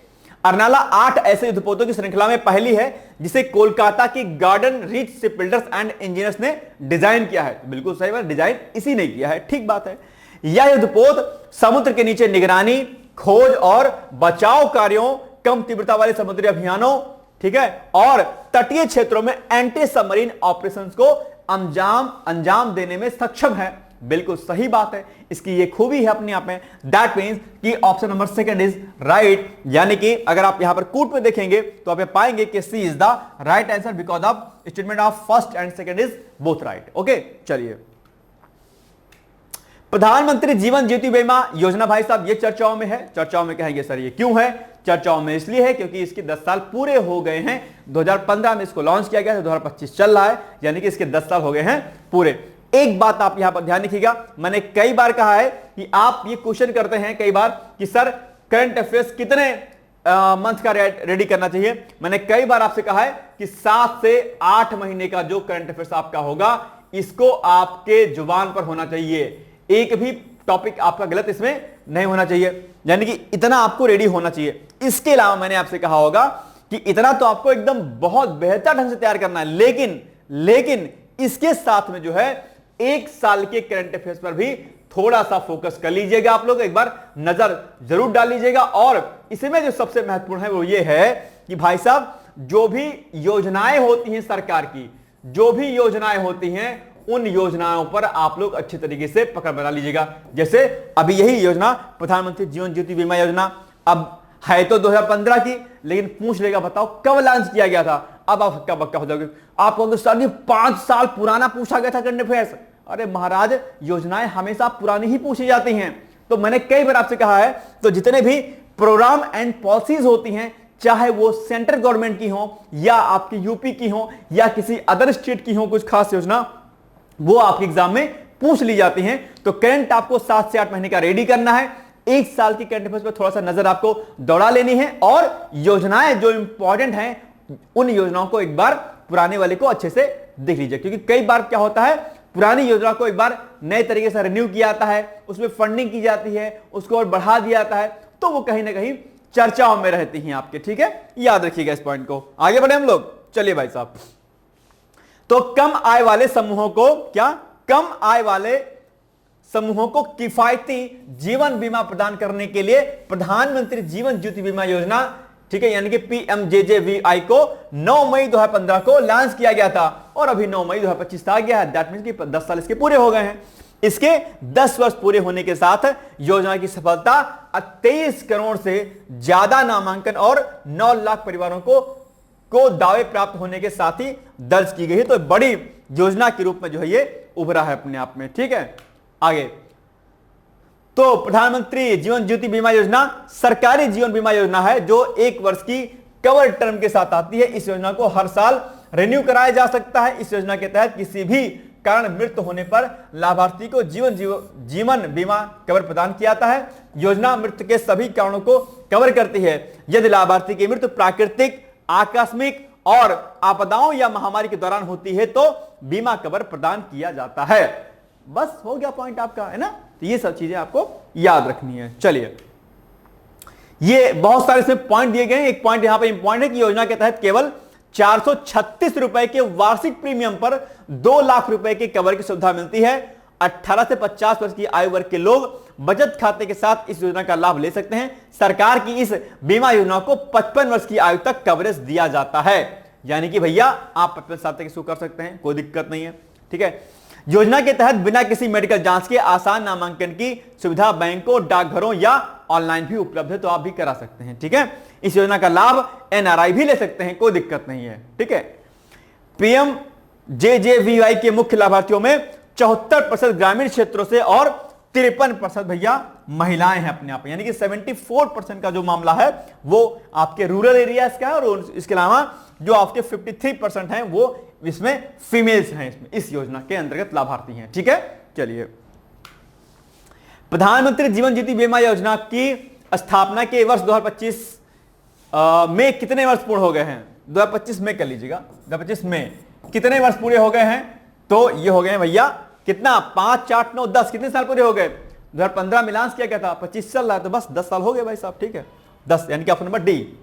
अर्नाला 8 ऐसे युद्धपोतों की श्रृंखला में पहली है जिसे कोलकाता की garden reach ship builders and engineers ने डिजाइन किया है। बिल्कुल सही बात, डिजाइन इसी ने किया है, ठीक बात है। यह युद्धपोत समुद्र के नीचे निगरानी, खोज और बचाव कार्यों, कम तीव्रता वाले समुद्री अभियानों, ठीक है, और तटीय क्षेत्रों में एंटी सबमरीन ऑपरेशंस को अंजाम देने में सक्षम है। बिल्कुल सही बात है, इसकी ये खूबी है अपने आप में। दैट मीन्स कि option number second is right, यानी कि अगर आप यहां पर कूट में देखेंगे तो आप पाएंगे कि C is the right answer because of statement of first and second is both right. Okay, चलिए प्रधानमंत्री जीवन ज्योति बीमा योजना भाई साहब ये चर्चाओं में है। चर्चाओं में कहेंगे सर ये क्यों है? चर्चाओं में इसलिए है क्योंकि इसके 10 साल पूरे हो गए हैं। 2015 में इसको लॉन्च किया गया है, 2025 चल रहा है, यानी कि इसके 10 साल हो गए हैं पूरे। एक बात आप यहां पर ध्यान रखिएगा, मैंने कई बार कहा है कि आप ये क्वेश्चन करते हैं कई बार कि सर करंट अफेयर्स कितने मंथ का रेडी करना चाहिए। मैंने कई बार आपसे कहा है कि 7 से 8 महीने का जो करंट अफेयर्स आपका होगा इसको आपके जुबान पर होना चाहिए, एक भी टॉपिक आपका गलत इसमें नहीं होना चाहिए, यानी कि इतना आपको रेडी होना चाहिए। इसके अलावा मैंने आपसे कहा होगा कि इतना तो आपको एकदम बहुत बेहतर ढंग से तैयार करना है, लेकिन इसके साथ में जो है 1 साल के करंट अफेयर्स पर भी थोड़ा सा फोकस कर लीजिएगा। आप लोग एक बार नजर जरूर डाल लीजिएगा। और इसमें जो सबसे महत्वपूर्ण है वो ये है कि भाई साहब जो भी योजनाएं होती हैं सरकार की, जो भी योजनाएं होती हैं उन योजनाओं पर आप लोग अच्छे तरीके से पकड़ बना लीजिएगा। जैसे अभी यही योजना प्रधानमंत्री जीवन ज्योति बीमा योजना अब है तो 2015 की, लेकिन पूछ लेगा बताओ कब लॉन्च किया गया था। अब आप हक्का बक्का हो जाओगे, आप कहोगे सर ये 5 साल पुराना पूछा गया था करंट अफेयर्स। अरे महाराज योजनाएं हमेशा पुरानी ही पूछी जाती हैं। तो मैंने कई बार आपसे कहा है तो जितने भी प्रोग्राम एंड पॉलिसीज होती हैं, चाहे वो सेंट्रल गवर्नमेंट की हो या आपकी यूपी की हो या किसी अदर स्टेट की हो, कुछ खास योजना वो आपके एग्जाम में पूछ ली जाती हैं। तो करंट आपको 7 से 8 महीने का रेडी करना है। 1 साल की करंट अफेयर्स पर थोड़ा सा नजर आपको दौड़ा लेनी है और योजनाएं जो इंपॉर्टेंट हैं उन योजनाओं को एक बार पुराने वाले को अच्छे से देख लीजिए, क्योंकि कई बार क्या होता है पुरानी योजना को एक बार नए तरीके से रिन्यू किया जाता है, उसमें फंडिंग की जाती है, उसको और बढ़ा दिया जाता है, तो वो कहीं ना कहीं चर्चाओं में रहती हैं आपके। ठीक है, याद रखिएगा इस पॉइंट को। आगे बढ़े हम लोग, चलिए भाई साहब। तो कम आय वाले समूहों को कम आय वाले समूहों को किफायती जीवन बीमा प्रदान करने के लिए प्रधानमंत्री जीवन ज्योति बीमा योजना, ठीक है, यानी कि PMJJBI को 9 मई 2015 को लॉन्च किया गया था और अभी 9 मई 2025 आ गया है। दैट मींस कि 10 साल इसके पूरे हो गए हैं। इसके 10 वर्ष पूरे होने के साथ योजना की सफलता 23 करोड़ से ज्यादा नामांकन और 9 लाख परिवारों को दावे प्राप्त होने के साथ ही दर्ज की गई है। तो बड़ी योजना के रूप में जो है ये उभरा है अपने आप में। ठीक है, आगे तो प्रधानमंत्री जीवन ज्योति बीमा योजना सरकारी जीवन बीमा योजना है जो 1 वर्ष की कवर टर्म के साथ आती है। इस योजना को हर साल रिन्यू कराया जा सकता है। इस योजना के तहत किसी भी कारण मृत्यु होने पर लाभार्थी को जीवन बीमा कवर प्रदान किया जाता है। योजना मृत्यु के सभी कारणों को कवर करती है। यदि लाभार्थी की मृत्यु प्राकृतिक, आकस्मिक और आपदाओं या महामारी के दौरान होती है तो बीमा कवर प्रदान किया जाता है। बस हो गया पॉइंट आपका, है ना। तो ये सब चीजें आपको याद रखनी है। चलिए, ये बहुत सारे इसमें पॉइंट दिए गए हैं। एक पॉइंट यहां पे इंपॉर्टेंट है कि योजना के तहत केवल 436 रुपए के वार्षिक प्रीमियम पर 2 लाख रुपए के कवर की सुविधा मिलती है। 18 से 50 वर्ष की आयु वर्ग के लोग बचत खाते के साथ इस योजना का लाभ ले सकते हैं। सरकार की इस बीमा योजना को 55 वर्ष की आयु तक कवरेज दिया जाता है, यानी कि भैया आप 55 साल तक इसको कर सकते हैं, कोई दिक्कत नहीं है। ठीक है, योजना के तहत बिना किसी मेडिकल जांच के आसान नामांकन की सुविधा बैंकों, डाकघरों या ऑनलाइन भी उपलब्ध है, तो आप भी करा सकते हैं। ठीक है, इस योजना का लाभ NRI भी ले सकते हैं, कोई दिक्कत नहीं है। ठीक है, PMJJBY के मुख्य लाभार्थियों में 74% ग्रामीण क्षेत्रों से और 53% भैया महिलाएं हैं अपने आप, यानी कि 74% का जो मामला है वो आपके रूरल एरियाज का है और इसके अलावा जो आपके 53% हैं वो इसमें फीमेल्स हैं, इसमें इस योजना के अंतर्गत लाभार्थी हैं। ठीक है, चलिए, प्रधानमंत्री जीवन ज्योति बीमा योजना की स्थापना के वर्ष 2025 में कितने वर्ष पूर्ण हो गए हैं? 2025 में कर लीजिएगा, 2025 में कितने वर्ष पूरे हो गए हैं? तो ये हो गए हैं भैया कितना, 5, 4, 9, 10, कितने साल पूरे हो गए? 2015 में लॉन्च किया गया था, 25 चल रहा है, तो बस 10 साल हो गए भाई साहब। ठीक है, 10, यानी कि ऑप्शन नंबर डी।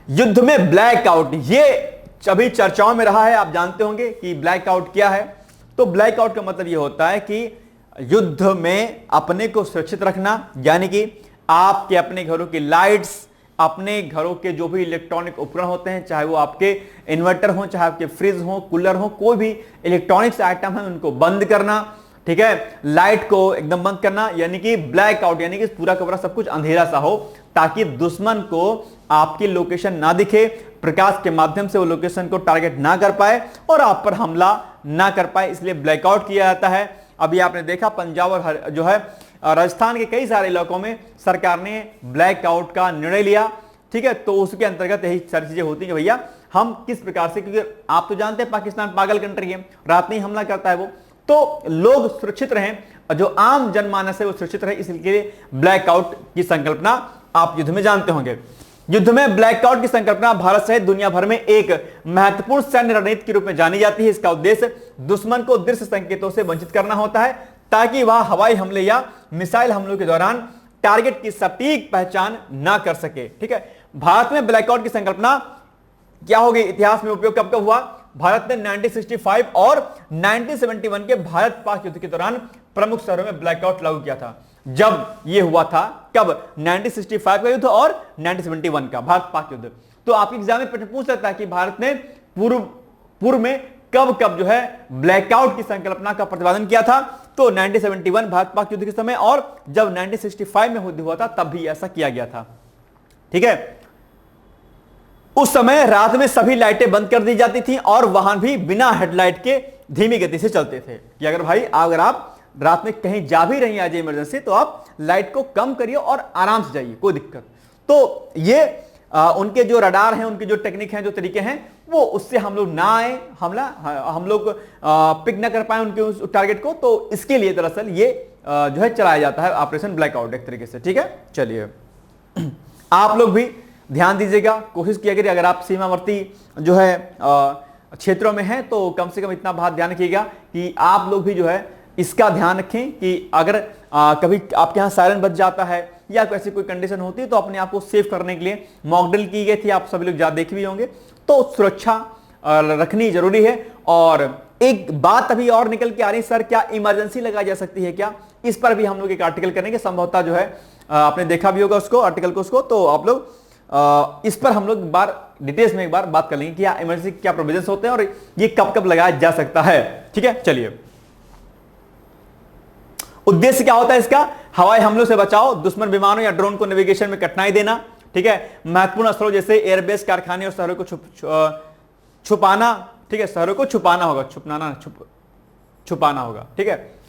युद्ध में ब्लैकआउट, ये अभी चर्चाओं में रहा है। आप जानते होंगे कि ब्लैकआउट क्या है। तो ब्लैकआउट का मतलब ये होता है कि युद्ध में अपने को सुरक्षित रखना, यानी कि आपके अपने घरों की लाइट्स, अपने घरों के जो भी इलेक्ट्रॉनिक उपकरण होते हैं, चाहे वो आपके इन्वर्टर हो, चाहे आपके फ्रिज हो, कूलर हो, कोई भी इलेक्ट्रॉनिक्स आइटम है उनको बंद करना, ठीक है। लाइट को एकदम बंद करना, यानी कि ब्लैक आउट, यानी कि पूरा कमरा सब कुछ अंधेरा सा हो, ताकि दुश्मन को आपकी लोकेशन ना दिखे, प्रकाश के माध्यम से वो लोकेशन को टारगेट ना कर पाए और आप पर हमला ना कर पाए, इसलिए ब्लैकआउट किया जाता है। अभी आपने देखा पंजाब और जो है राजस्थान के कई सारे इलाकों में सरकार ने ब्लैकआउट का निर्णय लिया, ठीक है। तो उसके अंतर्गत यही सारी चीजें होती हैं भैया हम किस प्रकार से, क्योंकि आप तो जानते हैं पाकिस्तान पागल कंट्री है, रात में ही हमला करता है वो, तो लोग सुरक्षित रहें, जो आम जनमानस है वो सुरक्षित रहे, इसलिए ब्लैकआउट की संकल्पना आप युद्ध में जानते होंगे। युद्ध में ब्लैकआउट की संकल्पना भारत सहित दुनिया भर में एक महत्वपूर्ण सैन्य रणनीति के रूप में जानी जाती है। इसका उद्देश्य दुश्मन को दृश्य संकेतों से वंचित करना होता है, ताकि वह हवाई हमले या मिसाइल हमलों के दौरान टारगेट की सटीक पहचान ना कर सके, ठीक है। भारत में ब्लैकआउट की संकल्पना क्या होगी, इतिहास में उपयोग कब कब हुआ? भारत ने 1965 और 1971 के भारत पाक युद्ध के दौरान प्रमुख शहरों में ब्लैकआउट लागू किया था। जब यह हुआ था कब? 1965 का युद्ध और 1971 का भारत पाक युद्ध। तो आपके एग्जाम में प्रश्न पूछ सकता है कि भारत ने पूर्व में कब कब जो है ब्लैकआउट की संकल्पना का प्रतिपादन किया था? तो 1971 भारत पाक युद्ध के समय, और जब 1965 में युद्ध हुआ था तब भी ऐसा किया गया था, ठीक है। उस समय रात में सभी लाइटें बंद कर दी जाती थी और वाहन भी बिना हेडलाइट के धीमी गति से चलते थे कि अगर आप रात में कहीं जा भी रही हैं आज इमरजेंसी, तो आप लाइट को कम करिए और आराम से जाइए, कोई दिक्कत। तो ये उनके जो रडार हैं, उनके जो टेक्निक हैं, जो तरीके हैं, वो उससे हम लोग ना आए हम लोग पिक ना कर पाए उनके उस टारगेट को। तो इसके लिए दरअसल ये जो है चलाया जाता है ऑपरेशन ब्लैकआउट एक तरीके से, ठीक है। चलिए आप लोग भी ध्यान दीजिएगा, कोशिश किया करिए अगर आप सीमावर्ती जो है क्षेत्रों में हैं तो कम से कम इतना बात ध्यान रखिएगा कि आप लोग भी जो है इसका ध्यान रखें कि अगर कभी आपके यहाँ सायरन बज जाता है या ऐसी कोई कंडीशन होती है तो अपने आप को सेव करने के लिए मॉक ड्रिल की गई थी, आप सभी लोग देख भी होंगे। तो सुरक्षा रखनी जरूरी है। और एक बात अभी और निकल के आ रही, सर क्या इमरजेंसी लगाई जा सकती है क्या? इस पर भी हम लोग एक आर्टिकल करेंगे, संभवतः जो है आपने देखा भी होगा उसको, आर्टिकल को उसको, तो आप लोग इस पर हम लोग एक बार डिटेल्स में एक बार बात कर लेंगे कि इमरजेंसी क्या प्रोविजंस होते हैं और ये कब कब लगाया जा सकता है, ठीक है। चलिए उद्देश्य क्या होता है इसका? हवाई हमलों से बचाओ, दुश्मन विमानों या ड्रोन को नेविगेशन में कठिनाई देना, ठीक है। महत्वपूर्ण स्थलों जैसे एयरबेस, कारखाने और शहरों को छुपाना, ठीक है। शहरों को छुपाना होगा, छुपाना होगा, ठीक है।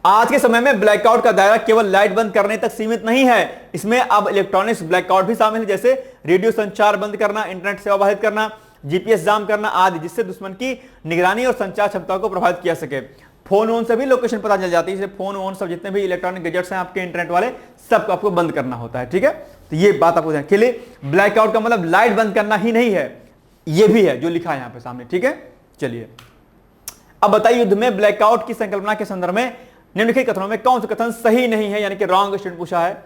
आज के समय में ब्लैकआउट का दायरा केवल लाइट बंद करने तक सीमित नहीं है, इसमें अब इलेक्ट्रॉनिक्स ब्लैकआउट भी शामिल है, जैसे रेडियो संचार बंद करना, इंटरनेट सेवा बाधित करना, जीपीएस जाम करना आदि, जिससे दुश्मन की निगरानी और संचार क्षमता को प्रभावित किया सके। फोन ओन से भी लोकेशन पता चल जाती है, जैसे फोन ओन सब जितने भी इलेक्ट्रॉनिक गैजेट्स हैं आपके इंटरनेट वाले, सबको आपको बंद करना होता है, ठीक है। तो ये बात आपको ध्यान के लिए, ब्लैकआउट का मतलब लाइट बंद करना ही नहीं है, ये भी है जो लिखा है यहां पे सामने, ठीक है। चलिए अब बताइए युद्ध में ब्लैकआउट की संकल्पना के संदर्भ में निम्नलिखित कथनों में कौन सा कथन सही नहीं है, यानी कि रॉन्ग स्टेटमेंट पूछा है।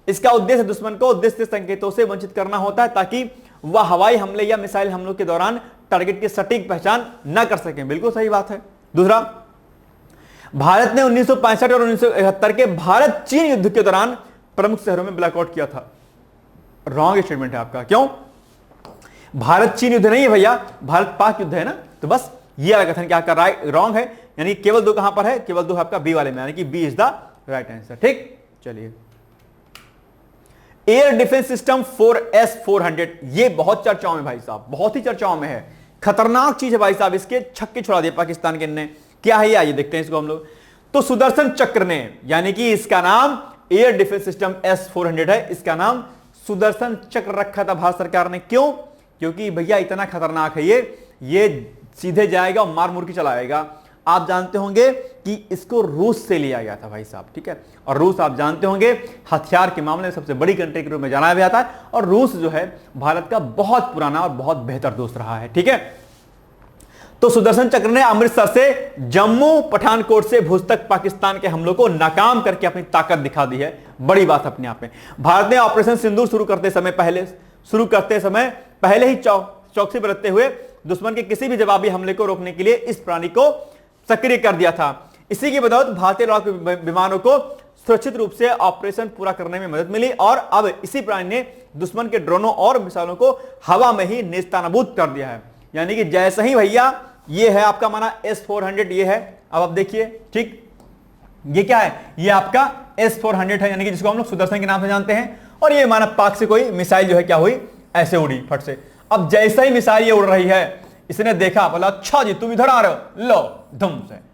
इसका उद्देश्य दुश्मन को दृश्य संकेतों से वंचित करना होता है ताकि वह हवाई हमले या मिसाइल हमलों के दौरान टारगेट की सटीक पहचान न कर सके, बिल्कुल सही बात है। दूसरा, भारत ने 1965 और 1971 के भारत चीन युद्ध के दौरान प्रमुख शहरों में ब्लैकआउट किया था। रॉन्ग स्टेटमेंट है आपका, क्यों? भारत चीन युद्ध नहीं है भैया, भारत पाक युद्ध है ना, तो बस ये वाला कथन क्या कर रॉन्ग है, यानी केवल दो कहां पर है? केवल दो आपका बी वाले में, यानी कि B is the right answer, ठीक। चलिए एयर डिफेंस सिस्टम 4S-400, ये बहुत चर्चाओं में भाई साहब, बहुत ही चर्चाओं में है, खतरनाक चीज है भाई साहब, इसके छक्के छुड़ा दिए पाकिस्तान के ने। क्या है ये, आइए देखते हैं इसको हम लोग। तो सुदर्शन चक्र ने, यानी कि इसका नाम एयर डिफेंस सिस्टम S-400 है, इसका नाम सुदर्शन चक्र रखा था भारत सरकार ने। क्यों? क्योंकि भैया इतना खतरनाक है ये सीधे जाएगा और मार मुर के चलाएगा। आप जानते होंगे कि इसको रूस से लिया गया था भाई साहब, ठीक है। और रूस आप जानते होंगे हथियार के मामले में सबसे बड़ी कंट्री के रूप में जाना जाता है, और रूस जो है भारत का बहुत पुराना और बहुत बेहतर दोस्त रहा है, ठीक है। तो सुदर्शन चक्र ने अमृतसर से जम्मू पठानकोट से भुज तक पाकिस्तान के हमलों को नाकाम करके अपनी ताकत दिखा दी है, बड़ी बात अपने आप में। भारत ने ऑपरेशन सिंदूर शुरू करते समय पहले ही चौकसी बरतते हुए दुश्मन के किसी भी जवाबी हमले को रोकने के लिए इस प्रणाली को सक्रिय कर दिया था। इसी की बदौलत भारतीय लड़ाकू विमानों को सुरक्षित रूप से ऑपरेशन पूरा करने में मदद मिली, और अब इसी प्रणाली ने दुश्मन के ड्रोनों और मिसाइलों को हवा में ही नेस्तनाबूद कर दिया है। यानी कि जैसे ही भैया ये है आपका माना S-400, ये है, अब आप देखिए, ठीक, ये क्या है, ये आपका S-400 है, यानी कि जिसको हम लोग सुदर्शन के नाम से जानते हैं। और ये माना पाक से कोई मिसाइल जो है क्या हुई, ऐसे उड़ी फट से। अब जैसे ही मिसाइल ये उड़ रही है, इसने देखा, बोला अच्छा जी तुम इधर आ रहे हो, लो धम से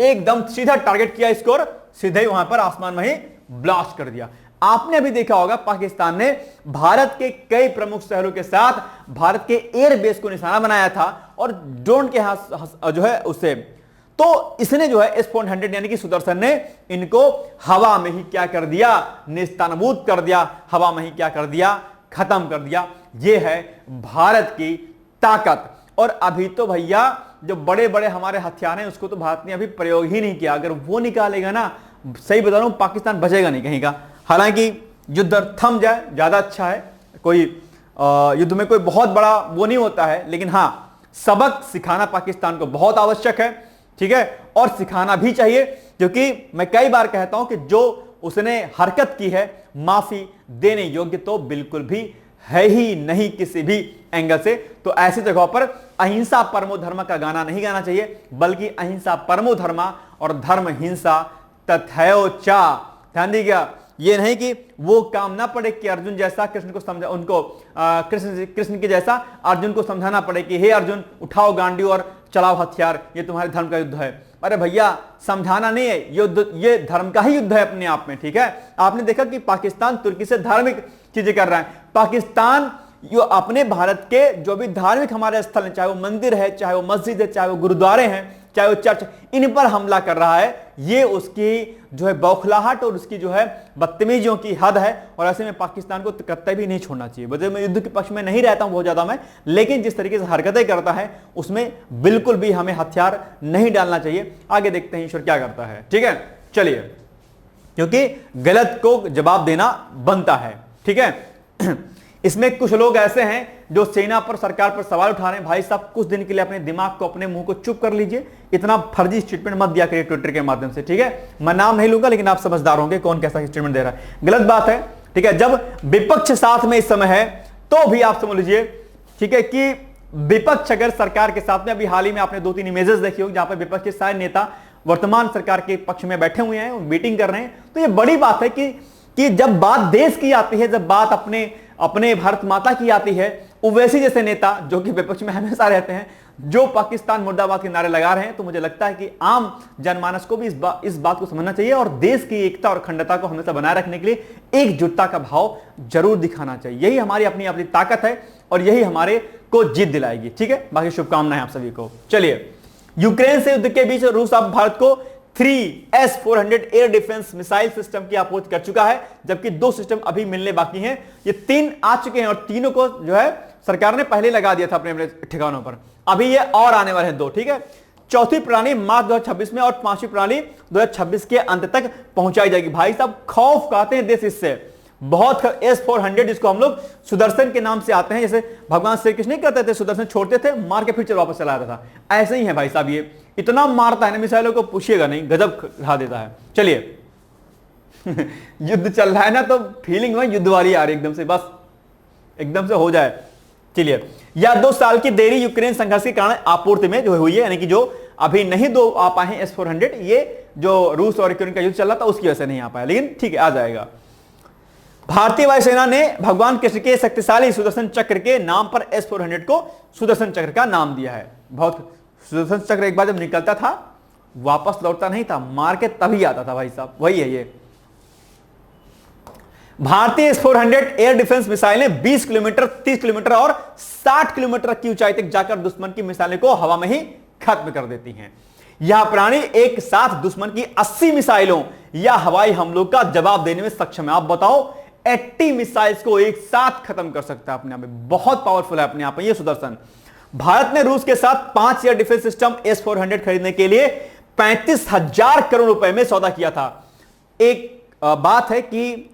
एकदम सीधा टारगेट किया इसको और सीधे ही वहां पर आसमान में ही ब्लास्ट कर दिया। आपने अभी देखा होगा पाकिस्तान ने भारत के कई प्रमुख शहरों के साथ भारत के एयरबेस को निशाना बनाया था और ड्रोन के हाथ जो है उससे, तो इसने जो है S-400 यानी कि सुदर्शन ने इनको हवा में ही क्या कर दिया, नेस्तनाबूद कर दिया, हवा में ही क्या कर दिया, खत्म कर दिया। यह है भारत की ताकत। और अभी तो भैया जो बड़े बड़े हमारे हथियार हैं उसको तो भारत ने अभी प्रयोग ही नहीं किया। अगर वो निकालेगा ना, सही बता रहा हूं, पाकिस्तान बचेगा नहीं कहीं का। हालांकि युद्ध थम जाए ज्यादा अच्छा है, कोई युद्ध में कोई बहुत बड़ा वो नहीं होता है, लेकिन हां सबक सिखाना पाकिस्तान को बहुत आवश्यक है, ठीक है, और सिखाना भी चाहिए। क्योंकि मैं कई बार कहता हूं कि जो उसने हरकत की है माफी देने योग्य तो बिल्कुल भी है ही नहीं किसी भी एंगल से। तो ऐसी जगहों पर अहिंसा परमो धर्म का गाना नहीं गाना चाहिए, बल्कि अहिंसा परमो धर्मा और धर्म हिंसा तथैव चा। ध्यान दीजिएगा, ये नहीं कि वो काम ना पड़े कि अर्जुन जैसा कृष्ण को समझा, उनको कृष्ण के जैसा अर्जुन को समझाना पड़े कि हे अर्जुन उठाओ गांडी और चलाओ हथियार, ये तुम्हारे धर्म का युद्ध है। अरे भैया समझाना नहीं है, युद्ध ये धर्म का ही युद्ध है अपने आप में, ठीक है। आपने देखा कि पाकिस्तान तुर्की से धार्मिक चीजें कर रहा है। पाकिस्तान जो अपने भारत के जो भी धार्मिक हमारे स्थल हैं, चाहे वो मंदिर है, चाहे वो मस्जिद है, चाहे वो गुरुद्वारे हैं, चाहे वो चर्च, इन पर हमला कर रहा है। ये उसकी जो है बौखलाहट और उसकी जो है बदतमीजियों की हद है। और ऐसे में पाकिस्तान को कतई भी नहीं छोड़ना चाहिए। वजह मैं युद्ध के पक्ष में नहीं रहता हूं बहुत ज्यादा मैं, लेकिन जिस तरीके से हरकतें करता है उसमें बिल्कुल भी हमें हथियार नहीं डालना चाहिए। आगे देखते हैं ईश्वर क्या करता है, ठीक है, चलिए, क्योंकि गलत को जवाब देना बनता है, ठीक है। इसमें कुछ लोग ऐसे हैं जो सेना पर, सरकार पर सवाल उठा रहे हैं। भाई साहब कुछ दिन के लिए अपने दिमाग को, अपने मुंह को चुप कर लीजिए, इतना फर्जी स्टेटमेंट मत दिया करिए ट्विटर के माध्यम से, ठीक है। मैं नाम नहीं लूंगा, लेकिन आप समझदार होंगे कौन कैसा स्टेटमेंट दे रहा है। गलत बात है, ठीक है। जब विपक्ष साथ में इस समय है तो भी आप समझ लीजिए, ठीक है, कि विपक्ष अगर सरकार के साथ में, अभी हाल ही में आपने 2-3 इमेजेस देखी होगी जहां पर विपक्ष के सारे नेता वर्तमान सरकार के पक्ष में बैठे हुए हैं, मीटिंग कर रहे हैं। तो ये बड़ी बात है कि जब बात देश की आती है, जब बात अपने भारत माता की आती है, ओवैसी जैसे नेता जो कि विपक्ष में हमेशा रहते हैं, जो पाकिस्तान मुर्दाबाद के नारे लगा रहे हैं, तो मुझे लगता है कि आम जनमानस को भी इस बात को समझना चाहिए और देश की एकता और अखंडता को हमेशा बनाए रखने के लिए एकजुटता का भाव जरूर दिखाना चाहिए। यही हमारी अपनी अपनी ताकत है और यही हमारे को जीत दिलाएगी, ठीक है। बाकी शुभकामनाएं आप सभी को। चलिए, यूक्रेन से युद्ध के बीच रूस अब भारत को 3 S-400 air defence missile system की आपूर्ति कर चुका है, जबकि 2 सिस्टम अभी मिलने बाकी हैं। ये 3 आ चुके हैं और तीनों को जो है सरकार ने पहले लगा दिया था अपने अपने ठिकानों पर। अभी ये और आने वाले हैं 2, ठीक है। चौथी प्रणाली मार्च 2026 में और 5वीं प्रणाली 2026 के अंत तक पहुंचाई जाएगी। भाई साहब खौफ खाते हैं देश इससे बहुत। S-400 जिसको हम लोग सुदर्शन के नाम से आते हैं, जैसे भगवान श्री कृष्ण नहीं करते थे, सुदर्शन छोड़ते थे, मार के फिर चल वापस चला आता था, ऐसे ही है भाई साहब। ये इतना मारता है ना मिसाइलों को, पूछिएगा नहीं, गजब खा देता है। चलिए युद्ध चल रहा है ना, तो फीलिंग में युद्ध वाली आ रही एकदम से, बस एकदम से हो जाए। चलिए, या 2 साल की देरी यूक्रेन संघर्ष के कारण आपूर्ति में जो हुई है, यानी कि जो अभी नहीं 2 आ पाए हैं S-400, ये जो रूस और यूक्रेन का युद्ध चल रहा था उसकी वजह से नहीं आ पाया, लेकिन ठीक है आ जाएगा। भारतीय वायुसेना ने भगवान कृष्ण के शक्तिशाली सुदर्शन चक्र के नाम पर S-400 को सुदर्शन चक्र का नाम दिया है। बहुत सुदर्शन चक्र एक बार जब निकलता था वापस लौटता नहीं था, मार के तभी आता था भाई साहब, वही है ये। भारतीय S-400 एयर डिफेंस मिसाइलें 20 किलोमीटर, 30 किलोमीटर और 60 किलोमीटर की ऊंचाई तक जाकर दुश्मन की मिसाइलें को हवा में ही खत्म कर देती हैं। यह प्रणाली एक साथ दुश्मन की 80 मिसाइलों या हवाई हमलों का जवाब देने में सक्षम है। आप बताओ, 80 मिसाइल्स को एक साथ खत्म कर सकता है अपने आप में, बहुत पावरफुल है अपने आप में ये सुदर्शन। भारत ने रूस के साथ 5 एयर डिफेंस सिस्टम S-400 खरीदने के लिए 35,000 करोड़ रुपए में सौदा किया था। एक बात है कि